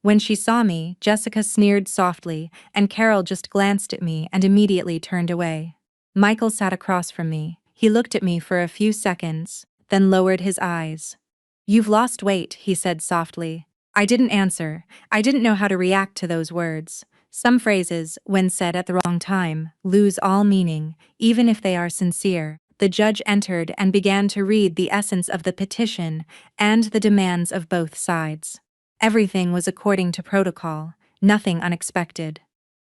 When she saw me, Jessica sneered softly, and Carol just glanced at me and immediately turned away. Michael sat across from me. He looked at me for a few seconds, then lowered his eyes. "You've lost weight," he said softly. I didn't answer. I didn't know how to react to those words. Some phrases, when said at the wrong time, lose all meaning, even if they are sincere. The judge entered and began to read the essence of the petition and the demands of both sides. Everything was according to protocol, nothing unexpected.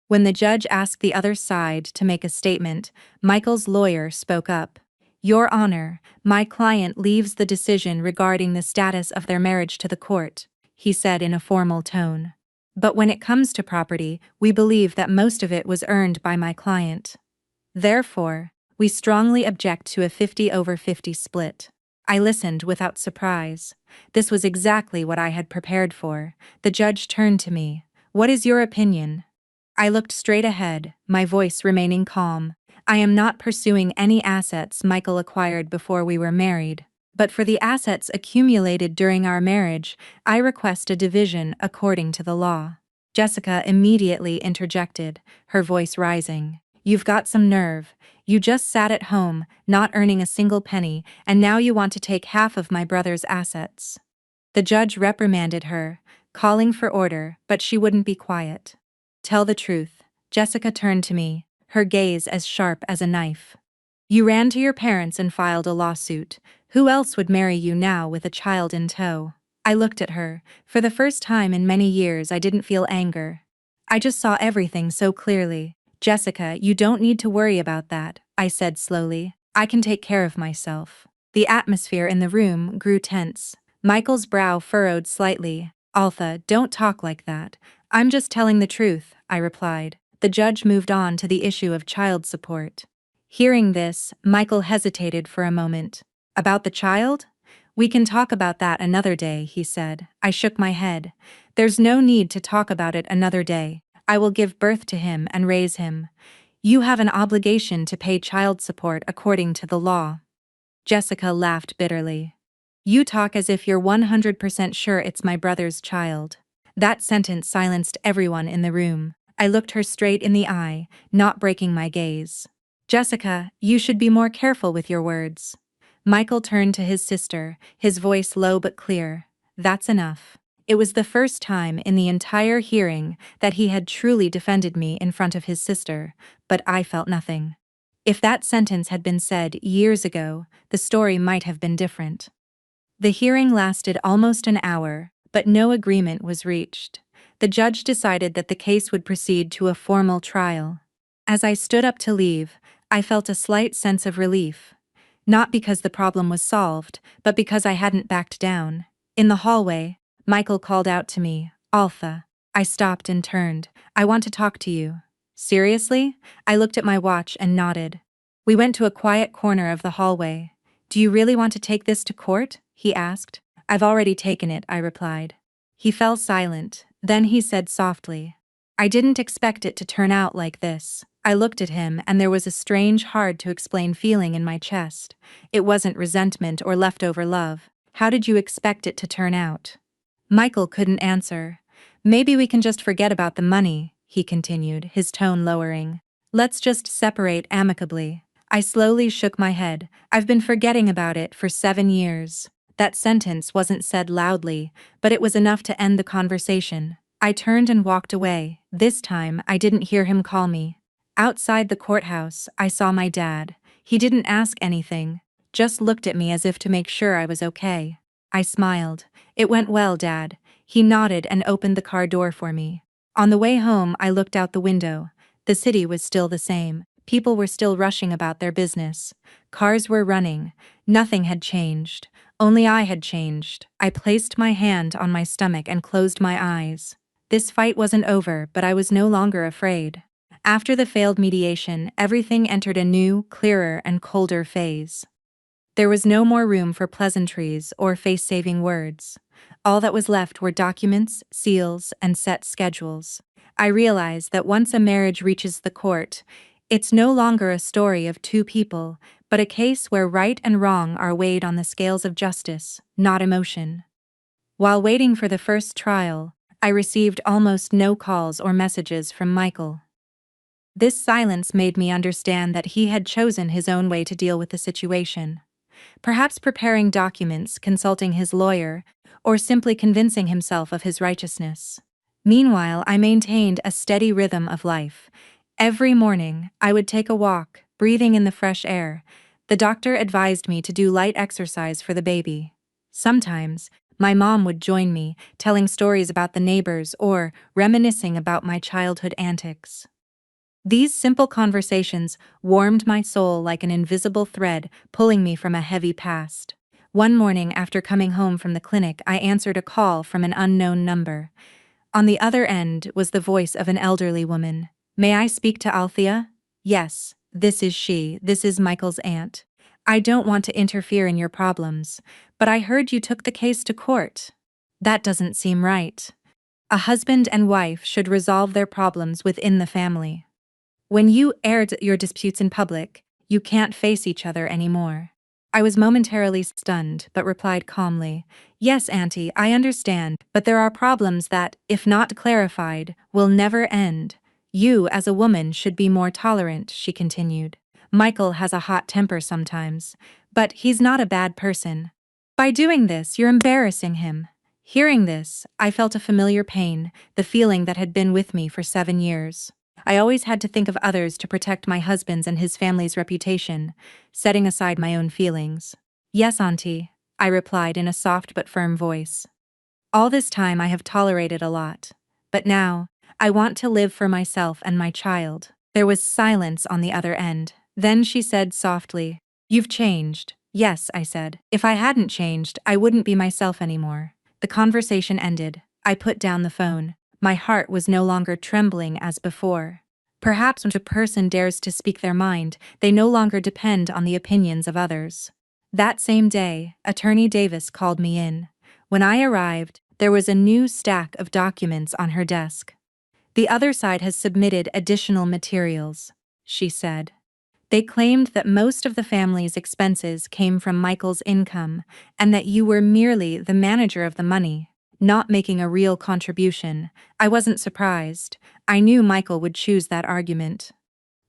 When the judge asked the other side to make a statement, Michael's lawyer spoke up. "Your Honor, my client leaves the decision regarding the status of their marriage to the court," he said in a formal tone. "But when it comes to property, we believe that most of it was earned by my client. Therefore, we strongly object to a 50-over-50 split." I listened without surprise. This was exactly what I had prepared for. The judge turned to me. "What is your opinion?" I looked straight ahead, my voice remaining calm. "I am not pursuing any assets Michael acquired before we were married, but for the assets accumulated during our marriage, I request a division according to the law." Jessica immediately interjected, her voice rising. "You've got some nerve. You just sat at home, not earning a single penny, and now you want to take half of my brother's assets." The judge reprimanded her, calling for order, but she wouldn't be quiet. "Tell the truth." Jessica turned to me, her gaze as sharp as a knife. "You ran to your parents and filed a lawsuit. Who else would marry you now with a child in tow?" I looked at her. For the first time in many years, I didn't feel anger. I just saw everything so clearly. "Jessica, you don't need to worry about that," I said slowly. "I can take care of myself." The atmosphere in the room grew tense. Michael's brow furrowed slightly. "Altha, don't talk like that. I'm just telling the truth," I replied. The judge moved on to the issue of child support. Hearing this, Michael hesitated for a moment. About the child? We can talk about that another day, he said. I shook my head. There's no need to talk about it another day. I will give birth to him and raise him. You have an obligation to pay child support according to the law. Jessica laughed bitterly. You talk as if you're 100% sure it's my brother's child. That sentence silenced everyone in the room. I looked her straight in the eye, not breaking my gaze. Jessica, you should be more careful with your words. Michael turned to his sister, his voice low but clear. That's enough. It was the first time in the entire hearing that he had truly defended me in front of his sister, but I felt nothing. If that sentence had been said years ago, the story might have been different. The hearing lasted almost an hour, but no agreement was reached. The judge decided that the case would proceed to a formal trial. As I stood up to leave, I felt a slight sense of relief. Not because the problem was solved, but because I hadn't backed down. In the hallway, Michael called out to me, Alpha. I stopped and turned. I want to talk to you. Seriously? I looked at my watch and nodded. We went to a quiet corner of the hallway. Do you really want to take this to court? He asked. I've already taken it, I replied. He fell silent. Then he said softly, I didn't expect it to turn out like this. I looked at him and there was a strange, hard-to-explain feeling in my chest. It wasn't resentment or leftover love. How did you expect it to turn out? Michael couldn't answer. Maybe we can just forget about the money, he continued, his tone lowering. Let's just separate amicably. I slowly shook my head. I've been forgetting about it for 7 years. That sentence wasn't said loudly, but it was enough to end the conversation. I turned and walked away. This time, I didn't hear him call me. Outside the courthouse, I saw my dad. He didn't ask anything, just looked at me as if to make sure I was okay. I smiled. It went well, Dad. He nodded and opened the car door for me. On the way home, I looked out the window. The city was still the same. People were still rushing about their business. Cars were running. Nothing had changed. Only I had changed. I placed my hand on my stomach and closed my eyes. This fight wasn't over, but I was no longer afraid. After the failed mediation, everything entered a new, clearer, and colder phase. There was no more room for pleasantries or face-saving words. All that was left were documents, seals, and set schedules. I realized that once a marriage reaches the court, it's no longer a story of two people, but a case where right and wrong are weighed on the scales of justice, not emotion. While waiting for the first trial, I received almost no calls or messages from Michael. This silence made me understand that he had chosen his own way to deal with the situation. Perhaps preparing documents, consulting his lawyer, or simply convincing himself of his righteousness. Meanwhile, I maintained a steady rhythm of life. Every morning, I would take a walk, breathing in the fresh air. The doctor advised me to do light exercise for the baby. Sometimes, my mom would join me, telling stories about the neighbors or reminiscing about my childhood antics. These simple conversations warmed my soul like an invisible thread pulling me from a heavy past. One morning after coming home from the clinic, I answered a call from an unknown number. On the other end was the voice of an elderly woman. May I speak to Althea? Yes, this is she. This is Michael's aunt. I don't want to interfere in your problems, but I heard you took the case to court. That doesn't seem right. A husband and wife should resolve their problems within the family. When you aired your disputes in public, you can't face each other anymore. I was momentarily stunned, but replied calmly, Yes, Auntie, I understand, but there are problems that, if not clarified, will never end. You, as a woman, should be more tolerant, she continued. Michael has a hot temper sometimes, but he's not a bad person. By doing this, you're embarrassing him. Hearing this, I felt a familiar pain, the feeling that had been with me for 7 years. I always had to think of others to protect my husband's and his family's reputation, setting aside my own feelings. Yes, Auntie, I replied in a soft but firm voice. All this time I have tolerated a lot. But now, I want to live for myself and my child. There was silence on the other end. Then she said softly, You've changed. Yes, I said. If I hadn't changed, I wouldn't be myself anymore. The conversation ended. I put down the phone. My heart was no longer trembling as before. Perhaps when a person dares to speak their mind, they no longer depend on the opinions of others. That same day, Attorney Davis called me in. When I arrived, there was a new stack of documents on her desk. "The other side has submitted additional materials," she said. "They claimed that most of the family's expenses came from Michael's income, and that you were merely the manager of the money, not making a real contribution." I wasn't surprised. I knew Michael would choose that argument.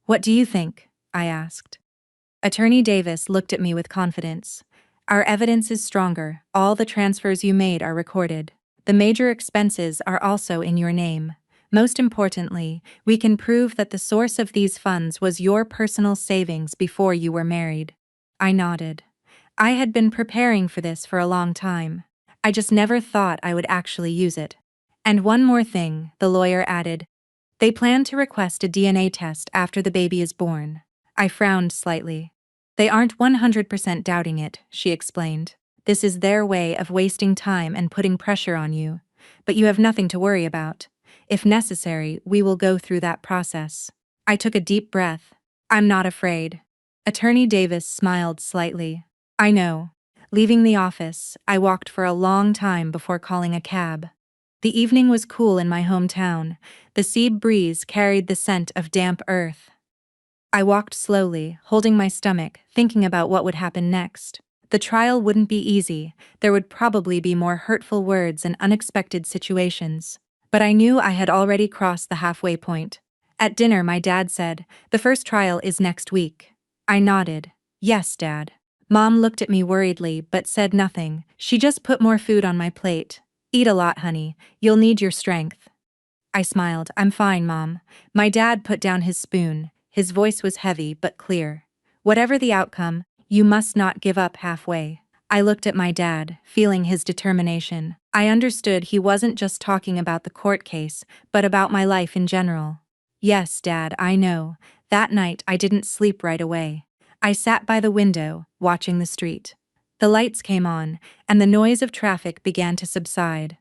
"What do you think?" I asked. Attorney Davis looked at me with confidence. "Our evidence is stronger. All the transfers you made are recorded. The major expenses are also in your name. Most importantly, we can prove that the source of these funds was your personal savings before you were married." I nodded. I had been preparing for this for a long time. I just never thought I would actually use it. "And one more thing," the lawyer added. "They plan to request a DNA test after the baby is born." I frowned slightly. "They aren't 100% doubting it," she explained. "This is their way of wasting time and putting pressure on you. But you have nothing to worry about. If necessary, we will go through that process." I took a deep breath. "I'm not afraid." Attorney Davis smiled slightly. "I know." Leaving the office, I walked for a long time before calling a cab. The evening was cool in my hometown. The sea breeze carried the scent of damp earth. I walked slowly, holding my stomach, thinking about what would happen next. The trial wouldn't be easy. There would probably be more hurtful words and unexpected situations. But I knew I had already crossed the halfway point. At dinner, my dad said, "The first trial is next week." I nodded. "Yes, Dad." Mom looked at me worriedly but said nothing. She just put more food on my plate. "Eat a lot, honey. You'll need your strength." I smiled. "I'm fine, Mom." My dad put down his spoon. His voice was heavy but clear. "Whatever the outcome, you must not give up halfway." I looked at my dad, feeling his determination. I understood he wasn't just talking about the court case, but about my life in general. "Yes, Dad, I know." That night I didn't sleep right away. I sat by the window, watching the street. The lights came on, and the noise of traffic began to subside.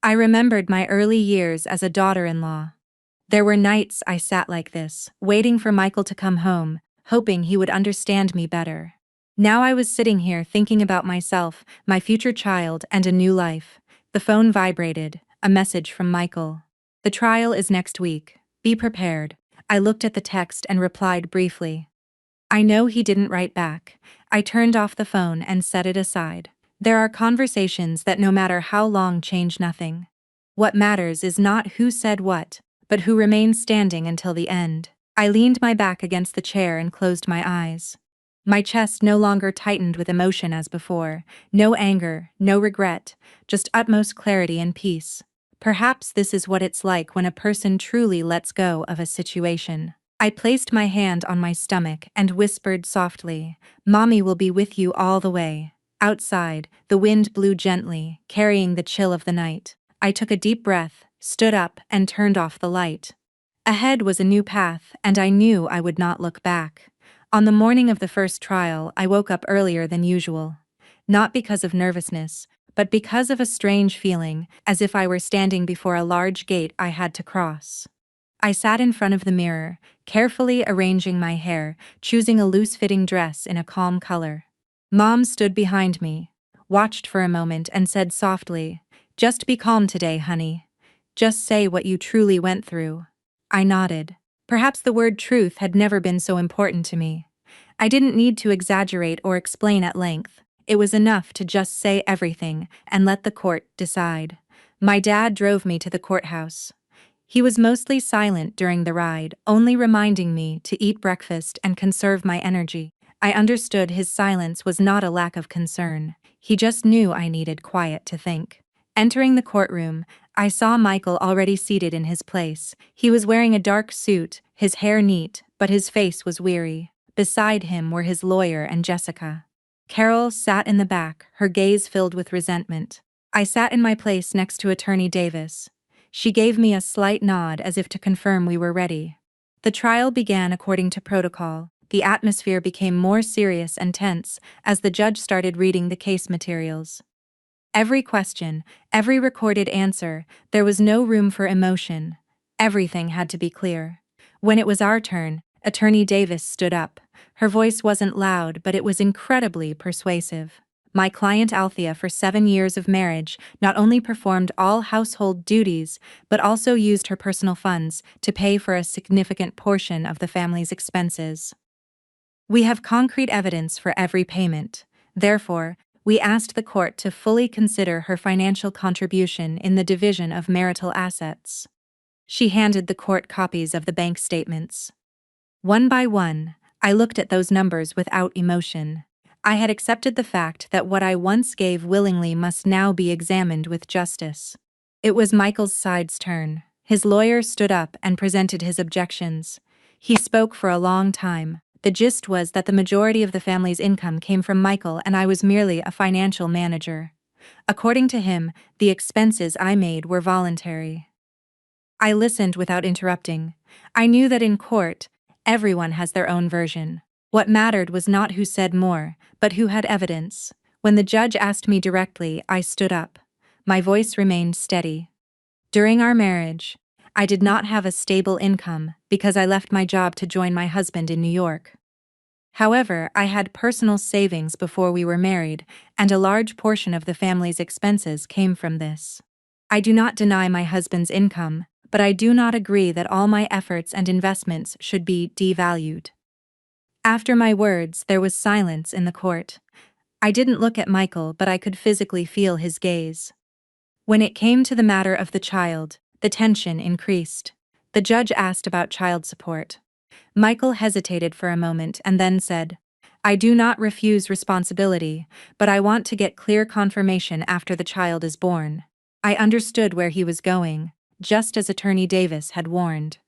I remembered my early years as a daughter-in-law. There were nights I sat like this, waiting for Michael to come home, hoping he would understand me better. Now I was sitting here thinking about myself, my future child, and a new life. The phone vibrated, a message from Michael. "The trial is next week. Be prepared." I looked at the text and replied briefly. I know he didn't write back. I turned off the phone and set it aside. There are conversations that no matter how long change nothing. What matters is not who said what, but who remains standing until the end. I leaned my back against the chair and closed my eyes. My chest no longer tightened with emotion as before. No anger, no regret, just utmost clarity and peace. Perhaps this is what it's like when a person truly lets go of a situation. I placed my hand on my stomach and whispered softly, "Mommy will be with you all the way." Outside, the wind blew gently, carrying the chill of the night. I took a deep breath, stood up, and turned off the light. Ahead was a new path, and I knew I would not look back. On the morning of the first trial, I woke up earlier than usual. Not because of nervousness, but because of a strange feeling, as if I were standing before a large gate I had to cross. I sat in front of the mirror, carefully arranging my hair, choosing a loose-fitting dress in a calm color. Mom stood behind me, watched for a moment, and said softly, "Just be calm today, honey. Just say what you truly went through." I nodded. Perhaps the word truth had never been so important to me. I didn't need to exaggerate or explain at length. It was enough to just say everything and let the court decide. My dad drove me to the courthouse. He was mostly silent during the ride, only reminding me to eat breakfast and conserve my energy. I understood his silence was not a lack of concern. He just knew I needed quiet to think. Entering the courtroom, I saw Michael already seated in his place. He was wearing a dark suit, his hair neat, but his face was weary. Beside him were his lawyer and Jessica. Carol sat in the back, her gaze filled with resentment. I sat in my place next to Attorney Davis. She gave me a slight nod as if to confirm we were ready. The trial began according to protocol. The atmosphere became more serious and tense as the judge started reading the case materials. Every question, every recorded answer, there was no room for emotion. Everything had to be clear. When it was our turn, Attorney Davis stood up. Her voice wasn't loud, but it was incredibly persuasive. My client Althea, for 7 years of marriage, not only performed all household duties, but also used her personal funds to pay for a significant portion of the family's expenses. We have concrete evidence for every payment. Therefore, we asked the court to fully consider her financial contribution in the division of marital assets. She handed the court copies of the bank statements. One by one, I looked at those numbers without emotion. I had accepted the fact that what I once gave willingly must now be examined with justice. It was Michael's side's turn. His lawyer stood up and presented his objections. He spoke for a long time. The gist was that the majority of the family's income came from Michael and I was merely a financial manager. According to him, the expenses I made were voluntary. I listened without interrupting. I knew that in court, everyone has their own version. What mattered was not who said more, but who had evidence. When the judge asked me directly, I stood up. My voice remained steady. During our marriage, I did not have a stable income because I left my job to join my husband in New York. However, I had personal savings before we were married, and a large portion of the family's expenses came from this. I do not deny my husband's income, but I do not agree that all my efforts and investments should be devalued. After my words, there was silence in the court. I didn't look at Michael, but I could physically feel his gaze. When it came to the matter of the child, the tension increased. The judge asked about child support. Michael hesitated for a moment and then said, "I do not refuse responsibility, but I want to get clear confirmation after the child is born." I understood where he was going, just as Attorney Davis had warned.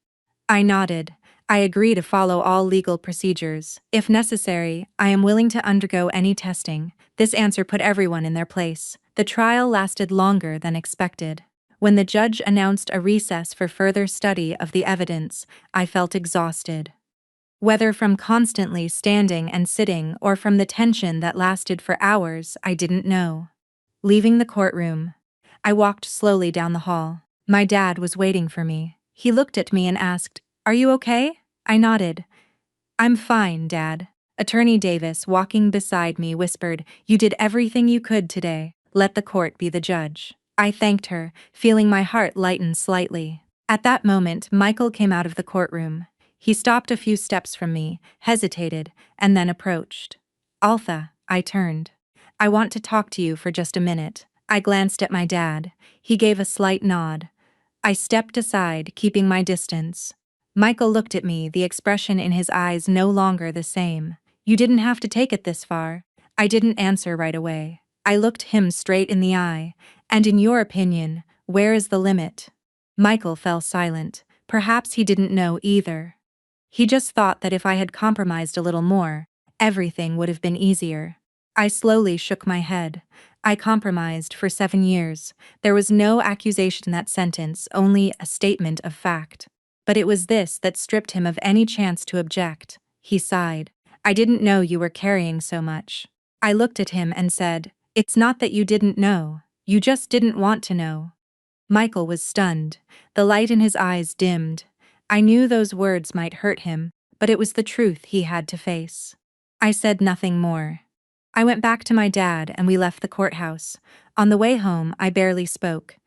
I nodded. I agree to follow all legal procedures. If necessary, I am willing to undergo any testing. This answer put everyone in their place. The trial lasted longer than expected. When the judge announced a recess for further study of the evidence, I felt exhausted. Whether from constantly standing and sitting or from the tension that lasted for hours, I didn't know. Leaving the courtroom, I walked slowly down the hall. My dad was waiting for me. He looked at me and asked, "Are you okay?" I nodded. "I'm fine, Dad." Attorney Davis, walking beside me, whispered, "You did everything you could today. Let the court be the judge." I thanked her, feeling my heart lighten slightly. At that moment, Michael came out of the courtroom. He stopped a few steps from me, hesitated, and then approached. "Althea," I turned. "I want to talk to you for just a minute." I glanced at my dad. He gave a slight nod. I stepped aside, keeping my distance. Michael looked at me, the expression in his eyes no longer the same. "You didn't have to take it this far." I didn't answer right away. I looked him straight in the eye. "And in your opinion, where is the limit?" Michael fell silent. Perhaps he didn't know either. He just thought that if I had compromised a little more, everything would have been easier. I slowly shook my head. I compromised for 7 years. There was no accusation in that sentence, only a statement of fact. But it was this that stripped him of any chance to object. He sighed. "I didn't know you were carrying so much." I looked at him and said, "It's not that you didn't know. You just didn't want to know." Michael was stunned. The light in his eyes dimmed. I knew those words might hurt him, but it was the truth he had to face. I said nothing more. I went back to my dad and we left the courthouse. On the way home, I barely spoke.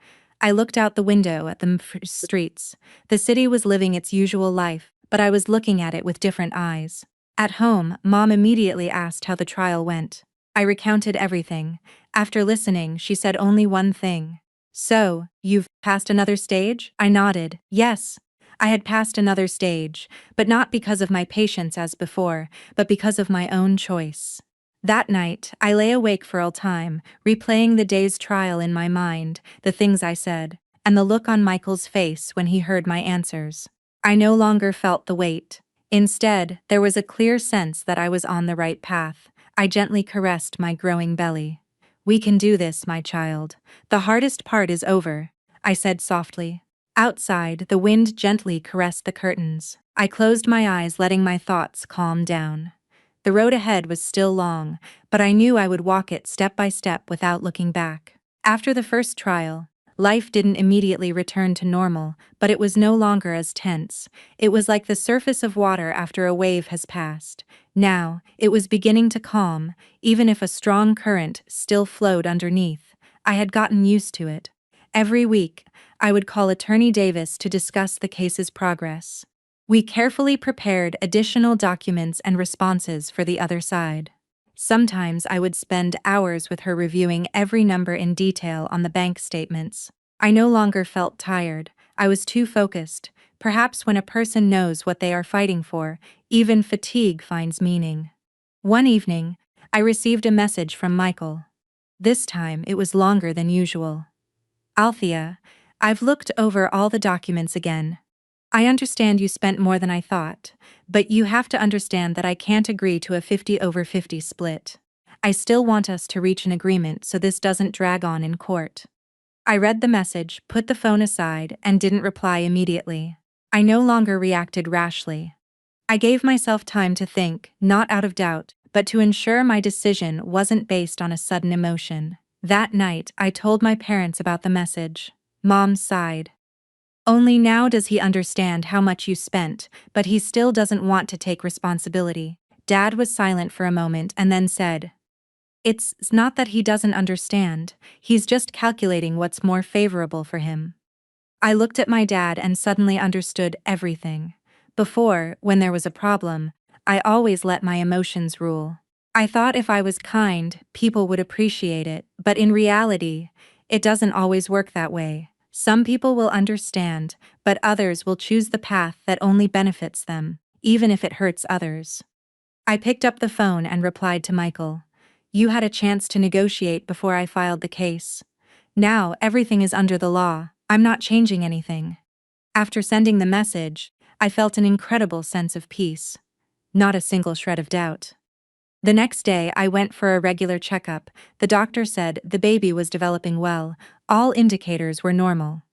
I looked out the window at the streets. The city was living its usual life, but I was looking at it with different eyes. At home, Mom immediately asked how the trial went. I recounted everything. After listening, she said only one thing. "So, you've passed another stage?" I nodded. Yes. I had passed another stage, but not because of my patience as before, but because of my own choice. That night, I lay awake for a time, replaying the day's trial in my mind, the things I said, and the look on Michael's face when he heard my answers. I no longer felt the weight. Instead, there was a clear sense that I was on the right path. I gently caressed my growing belly. "We can do this, my child. The hardest part is over," I said softly. Outside, the wind gently caressed the curtains. I closed my eyes, letting my thoughts calm down. The road ahead was still long, but I knew I would walk it step by step without looking back. After the first trial, Life didn't immediately return to normal, but it was no longer as tense. It was like the surface of water after a wave has passed. Now, it was beginning to calm, even if a strong current still flowed underneath. I had gotten used to it. Every week, I would call Attorney Davis to discuss the case's progress. We carefully prepared additional documents and responses for the other side. Sometimes I would spend hours with her reviewing every number in detail on the bank statements. I no longer felt tired. I was too focused. Perhaps when a person knows what they are fighting for, even fatigue finds meaning. One evening, I received a message from Michael. This time it was longer than usual. Althea, I've looked over all the documents again. I understand you spent more than I thought, but you have to understand that I can't agree to a 50-over-50 split. I still want us to reach an agreement so this doesn't drag on in court. I read the message, put the phone aside, and didn't reply immediately. I no longer reacted rashly. I gave myself time to think, not out of doubt, but to ensure my decision wasn't based on a sudden emotion. That night, I told my parents about the message. Mom sighed. Only now does he understand how much you spent, but he still doesn't want to take responsibility. Dad was silent for a moment and then said, It's not that he doesn't understand, he's just calculating what's more favorable for him. I looked at my dad and suddenly understood everything. Before, when there was a problem, I always let my emotions rule. I thought if I was kind, people would appreciate it, but in reality, it doesn't always work that way. Some people will understand, but others will choose the path that only benefits them, even if it hurts others. I picked up the phone and replied to Michael. You had a chance to negotiate before I filed the case. Now everything is under the law. I'm not changing anything. After sending the message, I felt an incredible sense of peace. Not a single shred of doubt. The next day, I went for a regular checkup. The doctor said the baby was developing well. All indicators were normal.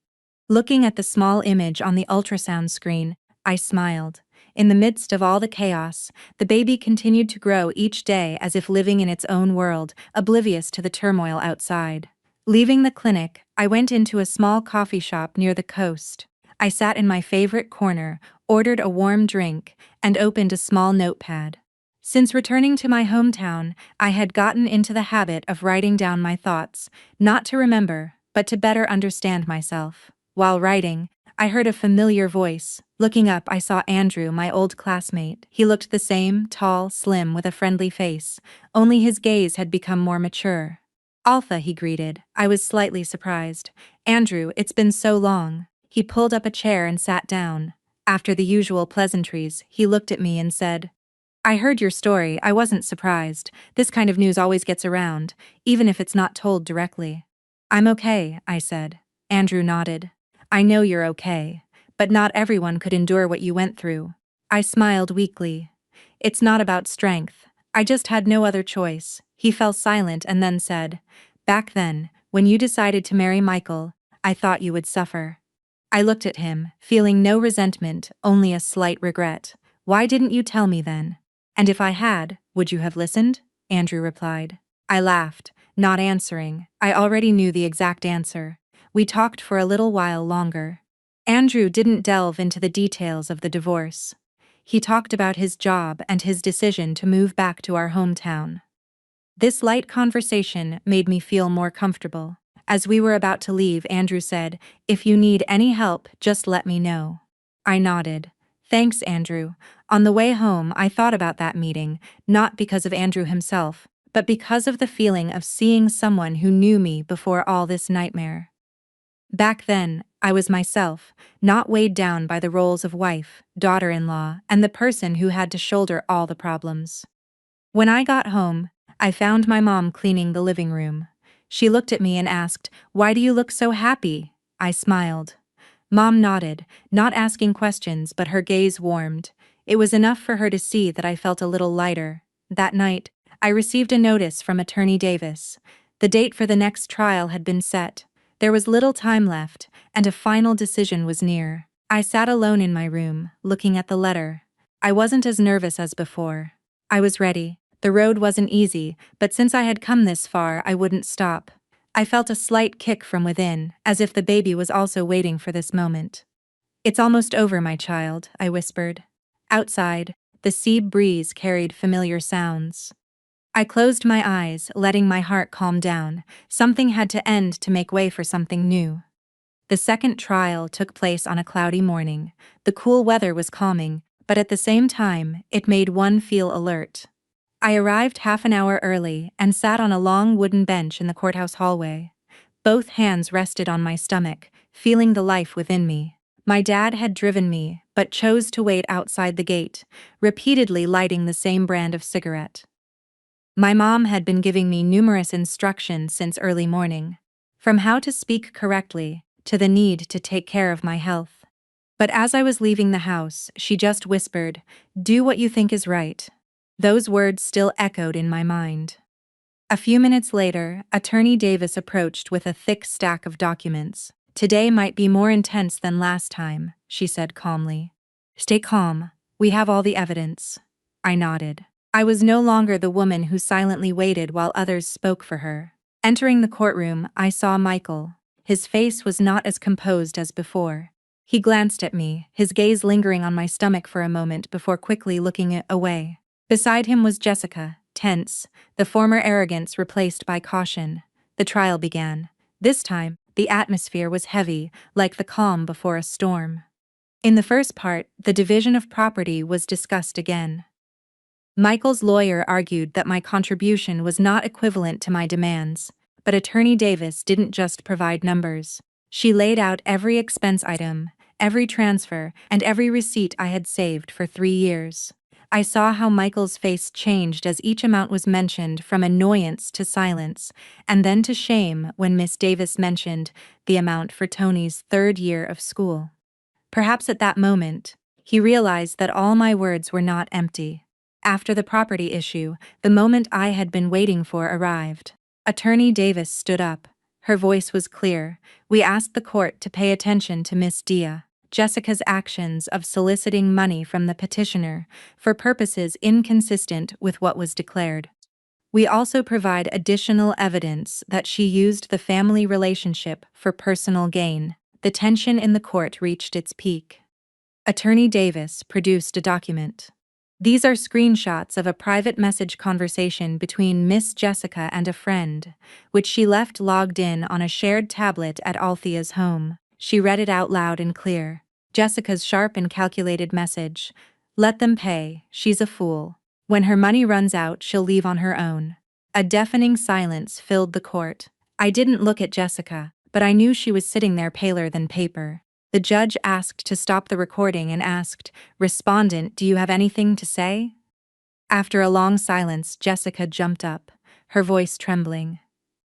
Looking at the small image on the ultrasound screen, I smiled. In the midst of all the chaos, the baby continued to grow each day as if living in its own world, oblivious to the turmoil outside. Leaving the clinic, I went into a small coffee shop near the coast. I sat in my favorite corner, ordered a warm drink, and opened a small notepad. Since returning to my hometown, I had gotten into the habit of writing down my thoughts, not to remember, but to better understand myself. While writing, I heard a familiar voice. Looking up, I saw Andrew, my old classmate. He looked the same, tall, slim, with a friendly face, only his gaze had become more mature. Alpha, he greeted. I was slightly surprised. Andrew, it's been so long. He pulled up a chair and sat down. After the usual pleasantries, he looked at me and said, I heard your story. I wasn't surprised. This kind of news always gets around, even if it's not told directly. I'm okay, I said. Andrew nodded. I know you're okay, but not everyone could endure what you went through. I smiled weakly. It's not about strength. I just had no other choice. He fell silent and then said, Back then, when you decided to marry Michael, I thought you would suffer. I looked at him, feeling no resentment, only a slight regret. Why didn't you tell me then? And if I had, would you have listened? Andrew replied. I laughed, not answering. I already knew the exact answer. We talked for a little while longer. Andrew didn't delve into the details of the divorce. He talked about his job and his decision to move back to our hometown. This light conversation made me feel more comfortable. As we were about to leave, Andrew said, If you need any help, just let me know. I nodded. Thanks, Andrew. On the way home, I thought about that meeting, not because of Andrew himself, but because of the feeling of seeing someone who knew me before all this nightmare. Back then, I was myself, not weighed down by the roles of wife, daughter-in-law, and the person who had to shoulder all the problems. When I got home, I found my mom cleaning the living room. She looked at me and asked, Why do you look so happy? I smiled. Mom nodded, not asking questions, but her gaze warmed. It was enough for her to see that I felt a little lighter. That night, I received a notice from Attorney Davis. The date for the next trial had been set. There was little time left, and a final decision was near. I sat alone in my room, looking at the letter. I wasn't as nervous as before. I was ready. The road wasn't easy, but since I had come this far, I wouldn't stop. I felt a slight kick from within, as if the baby was also waiting for this moment. "It's almost over, my child," I whispered. Outside, the sea breeze carried familiar sounds. I closed my eyes, letting my heart calm down. Something had to end to make way for something new. The second trial took place on a cloudy morning. The cool weather was calming, but at the same time, it made one feel alert. I arrived half an hour early and sat on a long wooden bench in the courthouse hallway. Both hands rested on my stomach, feeling the life within me. My dad had driven me, but chose to wait outside the gate, repeatedly lighting the same brand of cigarette. My mom had been giving me numerous instructions since early morning, from how to speak correctly to the need to take care of my health. But as I was leaving the house, she just whispered, "Do what you think is right." Those words still echoed in my mind. A few minutes later, Attorney Davis approached with a thick stack of documents. "Today might be more intense than last time," she said calmly. "Stay calm. We have all the evidence." I nodded. I was no longer the woman who silently waited while others spoke for her. Entering the courtroom, I saw Michael. His face was not as composed as before. He glanced at me, his gaze lingering on my stomach for a moment before quickly looking away. Beside him was Jessica, tense, the former arrogance replaced by caution. The trial began. This time, the atmosphere was heavy, like the calm before a storm. In the first part, the division of property was discussed again. Michael's lawyer argued that my contribution was not equivalent to my demands, but Attorney Davis didn't just provide numbers. She laid out every expense item, every transfer, and every receipt I had saved for 3 years. I saw how Michael's face changed as each amount was mentioned, from annoyance to silence, and then to shame when Miss Davis mentioned the amount for Tony's 3rd year of school. Perhaps at that moment, he realized that all my words were not empty. After the property issue, the moment I had been waiting for arrived. Attorney Davis stood up. Her voice was clear. "We asked the court to pay attention to Miss Jessica's actions of soliciting money from the petitioner for purposes inconsistent with what was declared. We also provide additional evidence that she used the family relationship for personal gain." The tension in the court reached its peak. Attorney Davis produced a document. "These are screenshots of a private message conversation between Miss Jessica and a friend, which she left logged in on a shared tablet at Althea's home." She read it out loud and clear. Jessica's sharp and calculated message: "Let them pay, she's a fool. When her money runs out, she'll leave on her own." A deafening silence filled the court. I didn't look at Jessica, but I knew she was sitting there paler than paper. The judge asked to stop the recording and asked, "Respondent, do you have anything to say?" After a long silence, Jessica jumped up, her voice trembling.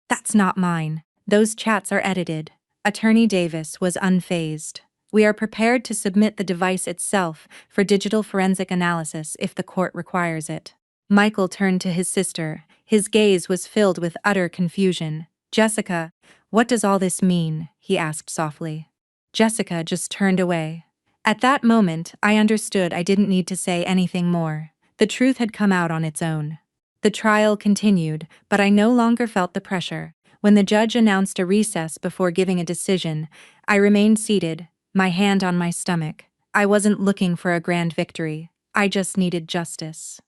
"That's not mine. Those chats are edited." Attorney Davis was unfazed. "We are prepared to submit the device itself for digital forensic analysis if the court requires it." Michael turned to his sister. His gaze was filled with utter confusion. "Jessica, what does all this mean?" he asked softly. Jessica just turned away. At that moment, I understood I didn't need to say anything more. The truth had come out on its own. The trial continued, but I no longer felt the pressure. When the judge announced a recess before giving a decision, I remained seated, my hand on my stomach. I wasn't looking for a grand victory. I just needed justice.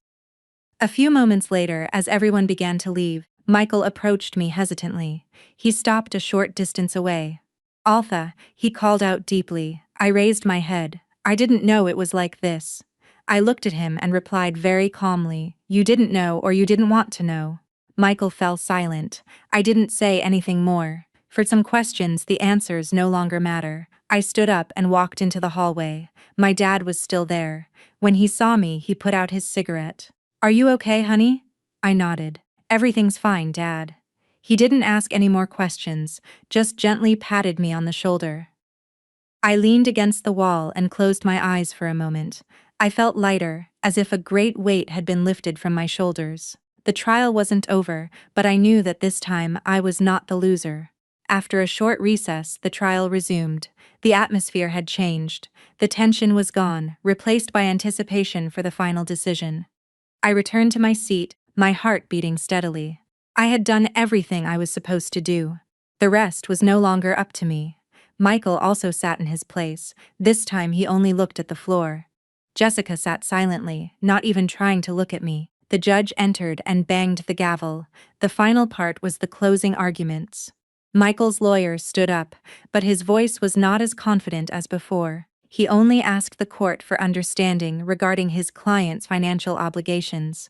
A few moments later, as everyone began to leave, Michael approached me hesitantly. He stopped a short distance away. "Altha," he called out deeply. I raised my head. I didn't know it was like this. I looked at him and replied very calmly, "You didn't know, or you didn't want to know." Michael fell silent. I didn't say anything more. For some questions, the answers no longer matter. I stood up and walked into the hallway. My dad was still there. When he saw me, he put out his cigarette. "Are you okay, honey?" I nodded. "Everything's fine, Dad." He didn't ask any more questions, just gently patted me on the shoulder. I leaned against the wall and closed my eyes for a moment. I felt lighter, as if a great weight had been lifted from my shoulders. The trial wasn't over, but I knew that this time I was not the loser. After a short recess, the trial resumed. The atmosphere had changed. The tension was gone, replaced by anticipation for the final decision. I returned to my seat, my heart beating steadily. I had done everything I was supposed to do. The rest was no longer up to me. Michael also sat in his place. This time he only looked at the floor. Jessica sat silently, not even trying to look at me. The judge entered and banged the gavel. The final part was the closing arguments. Michael's lawyer stood up, but his voice was not as confident as before. He only asked the court for understanding regarding his client's financial obligations.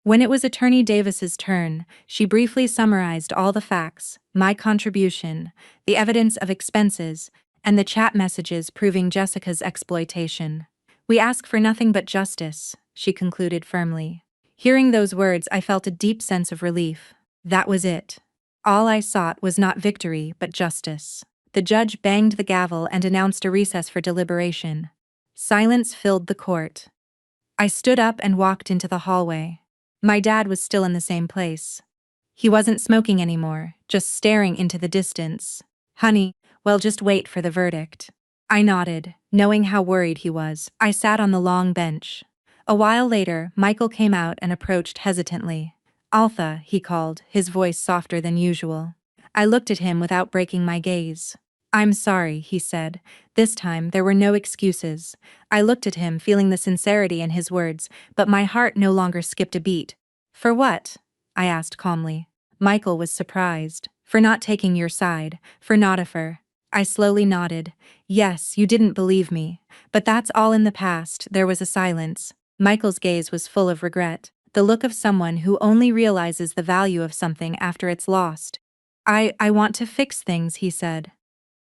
When it was Attorney Davis's turn, she briefly summarized all the facts, my contribution, the evidence of expenses, and the chat messages proving Jessica's exploitation. "We ask for nothing but justice," she concluded firmly. Hearing those words, I felt a deep sense of relief. That was it. All I sought was not victory but justice. The judge banged the gavel and announced a recess for deliberation. Silence filled the court. I stood up and walked into the hallway. My dad was still in the same place. He wasn't smoking anymore, just staring into the distance. "Honey, well, just wait for the verdict." I nodded, knowing how worried he was. I sat on the long bench. A while later, Michael came out and approached hesitantly. "Altha," he called, his voice softer than usual. I looked at him without breaking my gaze. "I'm sorry," he said. This time, there were no excuses. I looked at him, feeling the sincerity in his words, but my heart no longer skipped a beat. "For what?" I asked calmly. Michael was surprised. "For not taking your side, for Nodifer." I slowly nodded. "Yes, you didn't believe me. But that's all in the past." There was a silence. Michael's gaze was full of regret, the look of someone who only realizes the value of something after it's lost. I want to fix things," he said.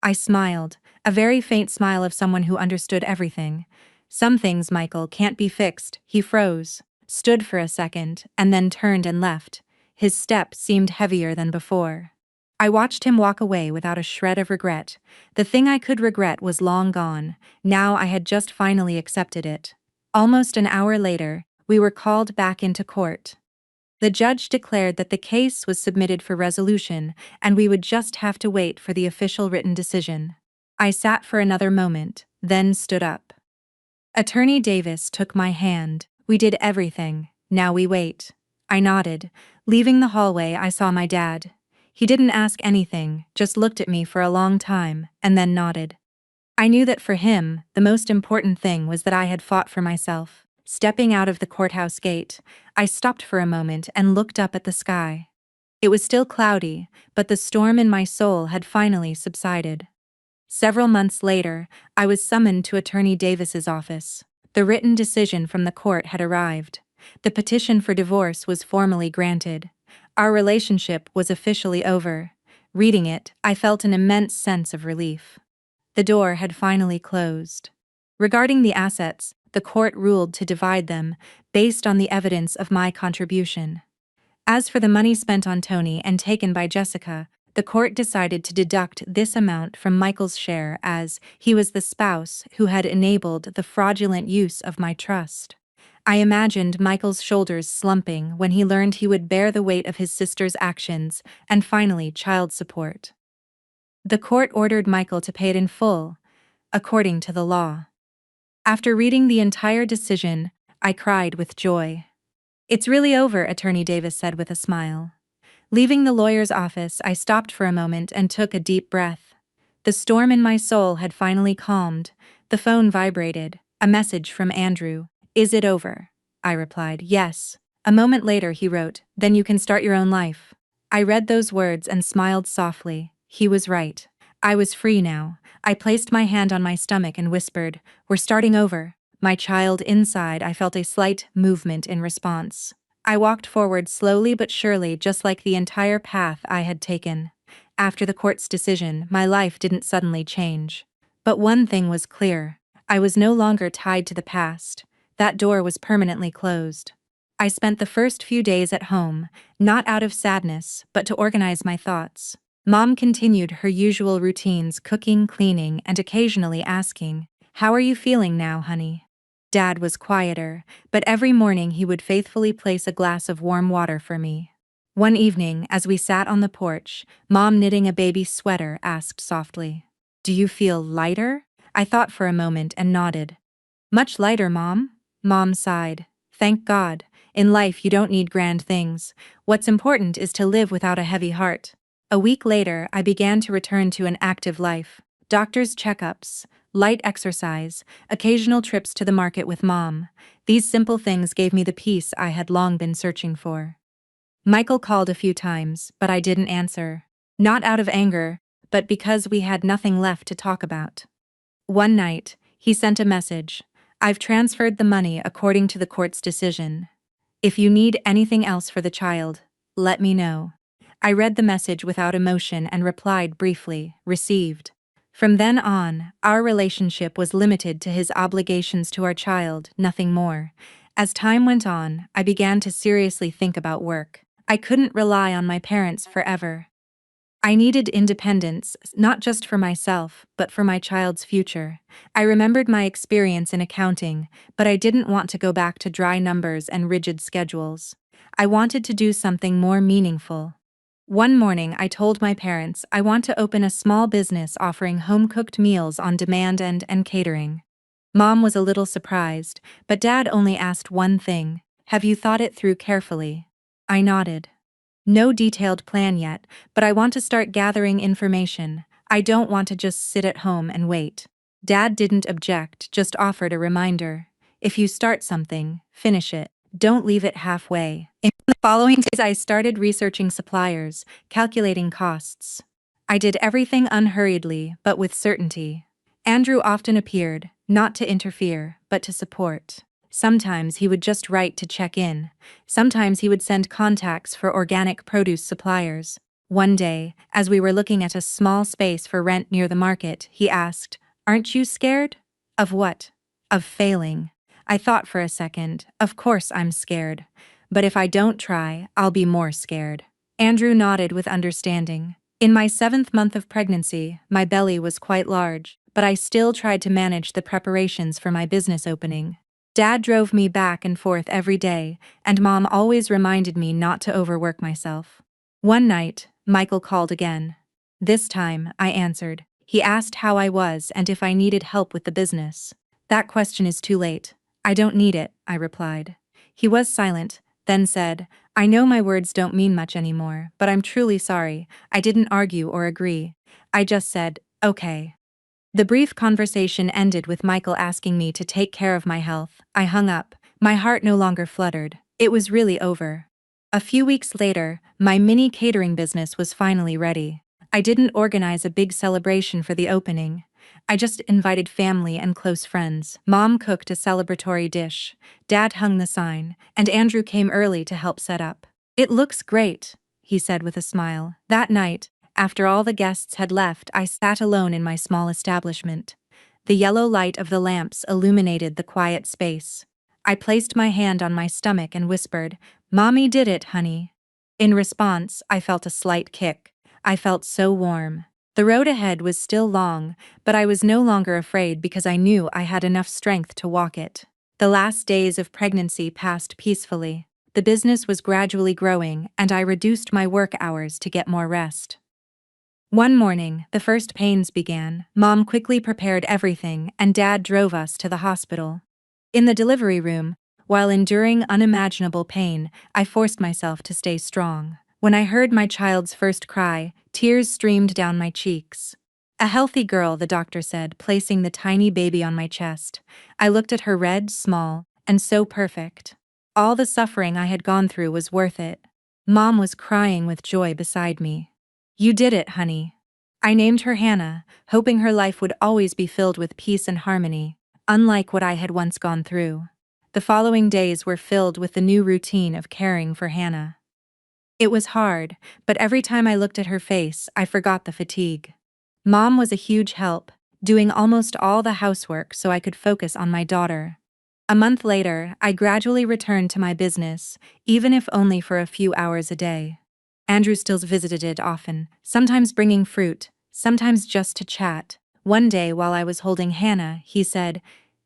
I smiled, a very faint smile of someone who understood everything. "Some things, Michael, can't be fixed." He froze, stood for a second, and then turned and left. His step seemed heavier than before. I watched him walk away without a shred of regret. The thing I could regret was long gone. Now I had just finally accepted it. Almost an hour later, we were called back into court. The judge declared that the case was submitted for resolution, and we would just have to wait for the official written decision. I sat for another moment, then stood up. Attorney Davis took my hand. "We did everything. Now we wait." I nodded. Leaving the hallway, I saw my dad. He didn't ask anything, just looked at me for a long time, and then nodded. I knew that for him, the most important thing was that I had fought for myself. Stepping out of the courthouse gate, I stopped for a moment and looked up at the sky. It was still cloudy, but the storm in my soul had finally subsided. Several months later, I was summoned to Attorney Davis's office. The written decision from the court had arrived. The petition for divorce was formally granted. Our relationship was officially over. Reading it, I felt an immense sense of relief. The door had finally closed. Regarding the assets, the court ruled to divide them, based on the evidence of my contribution. As for the money spent on Tony and taken by Jessica, the court decided to deduct this amount from Michael's share as he was the spouse who had enabled the fraudulent use of my trust. I imagined Michael's shoulders slumping when he learned he would bear the weight of his sister's actions and finally child support. The court ordered Michael to pay it in full, according to the law. After reading the entire decision, I cried with joy. "It's really over," Attorney Davis said with a smile. Leaving the lawyer's office, I stopped for a moment and took a deep breath. The storm in my soul had finally calmed. The phone vibrated. A message from Andrew. "Is it over?" I replied, "Yes." A moment later he wrote, "Then you can start your own life." I read those words and smiled softly. He was right. I was free now. I placed my hand on my stomach and whispered, "We're starting over." My child inside, I felt a slight movement in response. I walked forward slowly but surely, just like the entire path I had taken. After the court's decision, my life didn't suddenly change. But one thing was clear. I was no longer tied to the past. That door was permanently closed. I spent the first few days at home, not out of sadness, but to organize my thoughts. Mom continued her usual routines, cooking, cleaning, and occasionally asking, "How are you feeling now, honey?" Dad was quieter, but every morning he would faithfully place a glass of warm water for me. One evening, as we sat on the porch, Mom, knitting a baby sweater, asked softly, "Do you feel lighter?" I thought for a moment and nodded. "Much lighter, Mom." Mom sighed. "Thank God. In life you don't need grand things. What's important is to live without a heavy heart." A week later, I began to return to an active life. Doctor's checkups, light exercise, occasional trips to the market with Mom. These simple things gave me the peace I had long been searching for. Michael called a few times, but I didn't answer. Not out of anger, but because we had nothing left to talk about. One night, he sent a message. "I've transferred the money according to the court's decision. If you need anything else for the child, let me know." I read the message without emotion and replied briefly, "Received." From then on, our relationship was limited to his obligations to our child, nothing more. As time went on, I began to seriously think about work. I couldn't rely on my parents forever. I needed independence, not just for myself, but for my child's future. I remembered my experience in accounting, but I didn't want to go back to dry numbers and rigid schedules. I wanted to do something more meaningful. One morning, I told my parents I want to open a small business offering home-cooked meals on demand and catering. Mom was a little surprised, but Dad only asked one thing: "Have you thought it through carefully?" I nodded. "No detailed plan yet, but I want to start gathering information. I don't want to just sit at home and wait." Dad didn't object, just offered a reminder. "If you start something, finish it. Don't leave it halfway." In the following days, I started researching suppliers, calculating costs. I did everything unhurriedly, but with certainty. Andrew often appeared, not to interfere, but to support. Sometimes he would just write to check in. Sometimes he would send contacts for organic produce suppliers. One day, as we were looking at a small space for rent near the market, he asked, "Aren't you scared?" "Of what?" "Of failing." I thought for a second. Of course I'm scared. But if I don't try, I'll be more scared. Andrew nodded with understanding. In my 7th month of pregnancy, my belly was quite large, but I still tried to manage the preparations for my business opening. Dad drove me back and forth every day, and Mom always reminded me not to overwork myself. One night, Michael called again. This time, I answered. He asked how I was and if I needed help with the business. "That question is too late. I don't need it," I replied. He was silent, then said, "I know my words don't mean much anymore, but I'm truly sorry. I didn't argue or agree. I just said, okay." The brief conversation ended with Michael asking me to take care of my health. I hung up. My heart no longer fluttered. It was really over. A few weeks later, my mini catering business was finally ready. I didn't organize a big celebration for the opening. I just invited family and close friends. Mom cooked a celebratory dish. Dad hung the sign, and Andrew came early to help set up. "It looks great," he said with a smile. That night, after all the guests had left, I sat alone in my small establishment. The yellow light of the lamps illuminated the quiet space. I placed my hand on my stomach and whispered, "Mommy did it, honey." In response, I felt a slight kick. I felt so warm. The road ahead was still long, but I was no longer afraid because I knew I had enough strength to walk it. The last days of pregnancy passed peacefully. The business was gradually growing, and I reduced my work hours to get more rest. One morning, the first pains began. Mom quickly prepared everything, and Dad drove us to the hospital. In the delivery room, while enduring unimaginable pain, I forced myself to stay strong. When I heard my child's first cry, tears streamed down my cheeks. "A healthy girl," the doctor said, placing the tiny baby on my chest. I looked at her, red, small, and so perfect. All the suffering I had gone through was worth it. Mom was crying with joy beside me. "You did it, honey." I named her Hannah, hoping her life would always be filled with peace and harmony, unlike what I had once gone through. The following days were filled with the new routine of caring for Hannah. It was hard, but every time I looked at her face, I forgot the fatigue. Mom was a huge help, doing almost all the housework so I could focus on my daughter. A month later, I gradually returned to my business, even if only for a few hours a day. Andrew still visited it often, sometimes bringing fruit, sometimes just to chat. One day while I was holding Hannah, he said,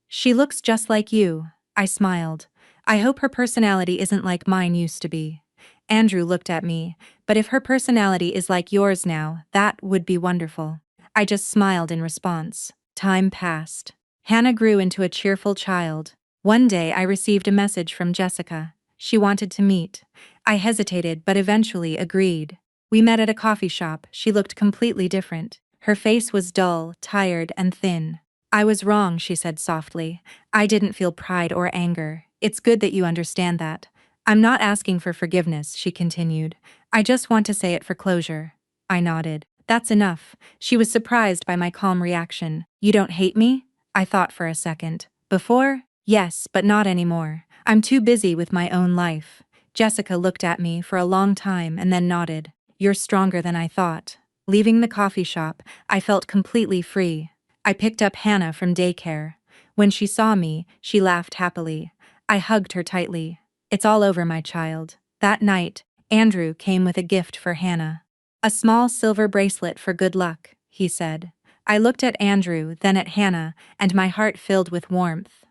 "She looks just like you." I smiled. "I hope her personality isn't like mine used to be." Andrew looked at me. "But if her personality is like yours now, that would be wonderful." I just smiled in response. Time passed. Hannah grew into a cheerful child. One day I received a message from Jessica. She wanted to meet. I hesitated but eventually agreed. We met at a coffee shop. She looked completely different. Her face was dull, tired, and thin. I was wrong, she said softly. I didn't feel pride or anger. It's good that you understand that. I'm not asking for forgiveness, she continued. I just want to say it for closure. I nodded. That's enough. She was surprised by my calm reaction. You don't hate me? I thought for a second. Before? Yes, but not anymore. I'm too busy with my own life. Jessica looked at me for a long time and then nodded. You're stronger than I thought. Leaving the coffee shop, I felt completely free. I picked up Hannah from daycare. When she saw me, she laughed happily. I hugged her tightly. It's all over, my child. That night, Andrew came with a gift for Hannah. A small silver bracelet for good luck, he said. I looked at Andrew, then at Hannah, and my heart filled with warmth.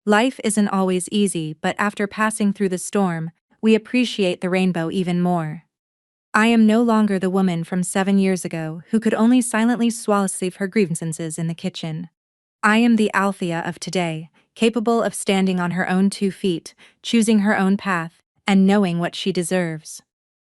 Life isn't always easy, but after passing through the storm, we appreciate the rainbow even more. I am no longer the woman from 7 years ago who could only silently swallow her grievances in the kitchen. I am the Althea of today, capable of standing on her own 2 feet, choosing her own path, and knowing what she deserves.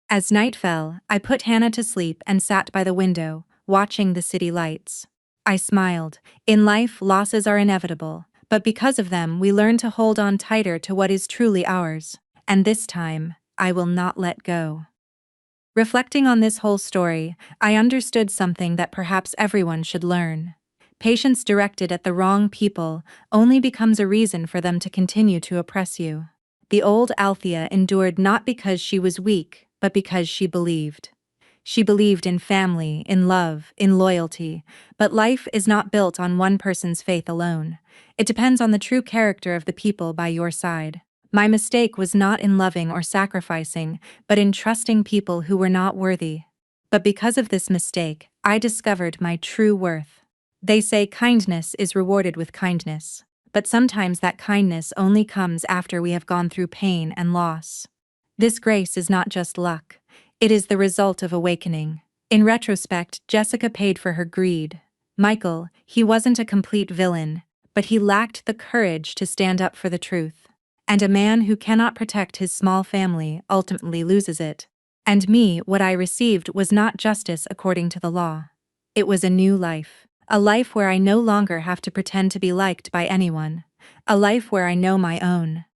As night fell, I put Hannah to sleep and sat by the window, watching the city lights. I smiled. In life, losses are inevitable, but because of them, we learn to hold on tighter to what is truly ours. And this time, I will not let go. Reflecting on this whole story, I understood something that perhaps everyone should learn. Patience directed at the wrong people only becomes a reason for them to continue to oppress you. The old Althea endured not because she was weak, but because she believed. She believed in family, in love, in loyalty, but life is not built on one person's faith alone. It depends on the true character of the people by your side. My mistake was not in loving or sacrificing, but in trusting people who were not worthy. But because of this mistake, I discovered my true worth. They say kindness is rewarded with kindness, but sometimes that kindness only comes after we have gone through pain and loss. This grace is not just luck. It is the result of awakening. In retrospect, Jessica paid for her greed. Michael, he wasn't a complete villain, but he lacked the courage to stand up for the truth. And a man who cannot protect his small family ultimately loses it. And me, what I received was not justice according to the law. It was a new life. A life where I no longer have to pretend to be liked by anyone. A life where I know my own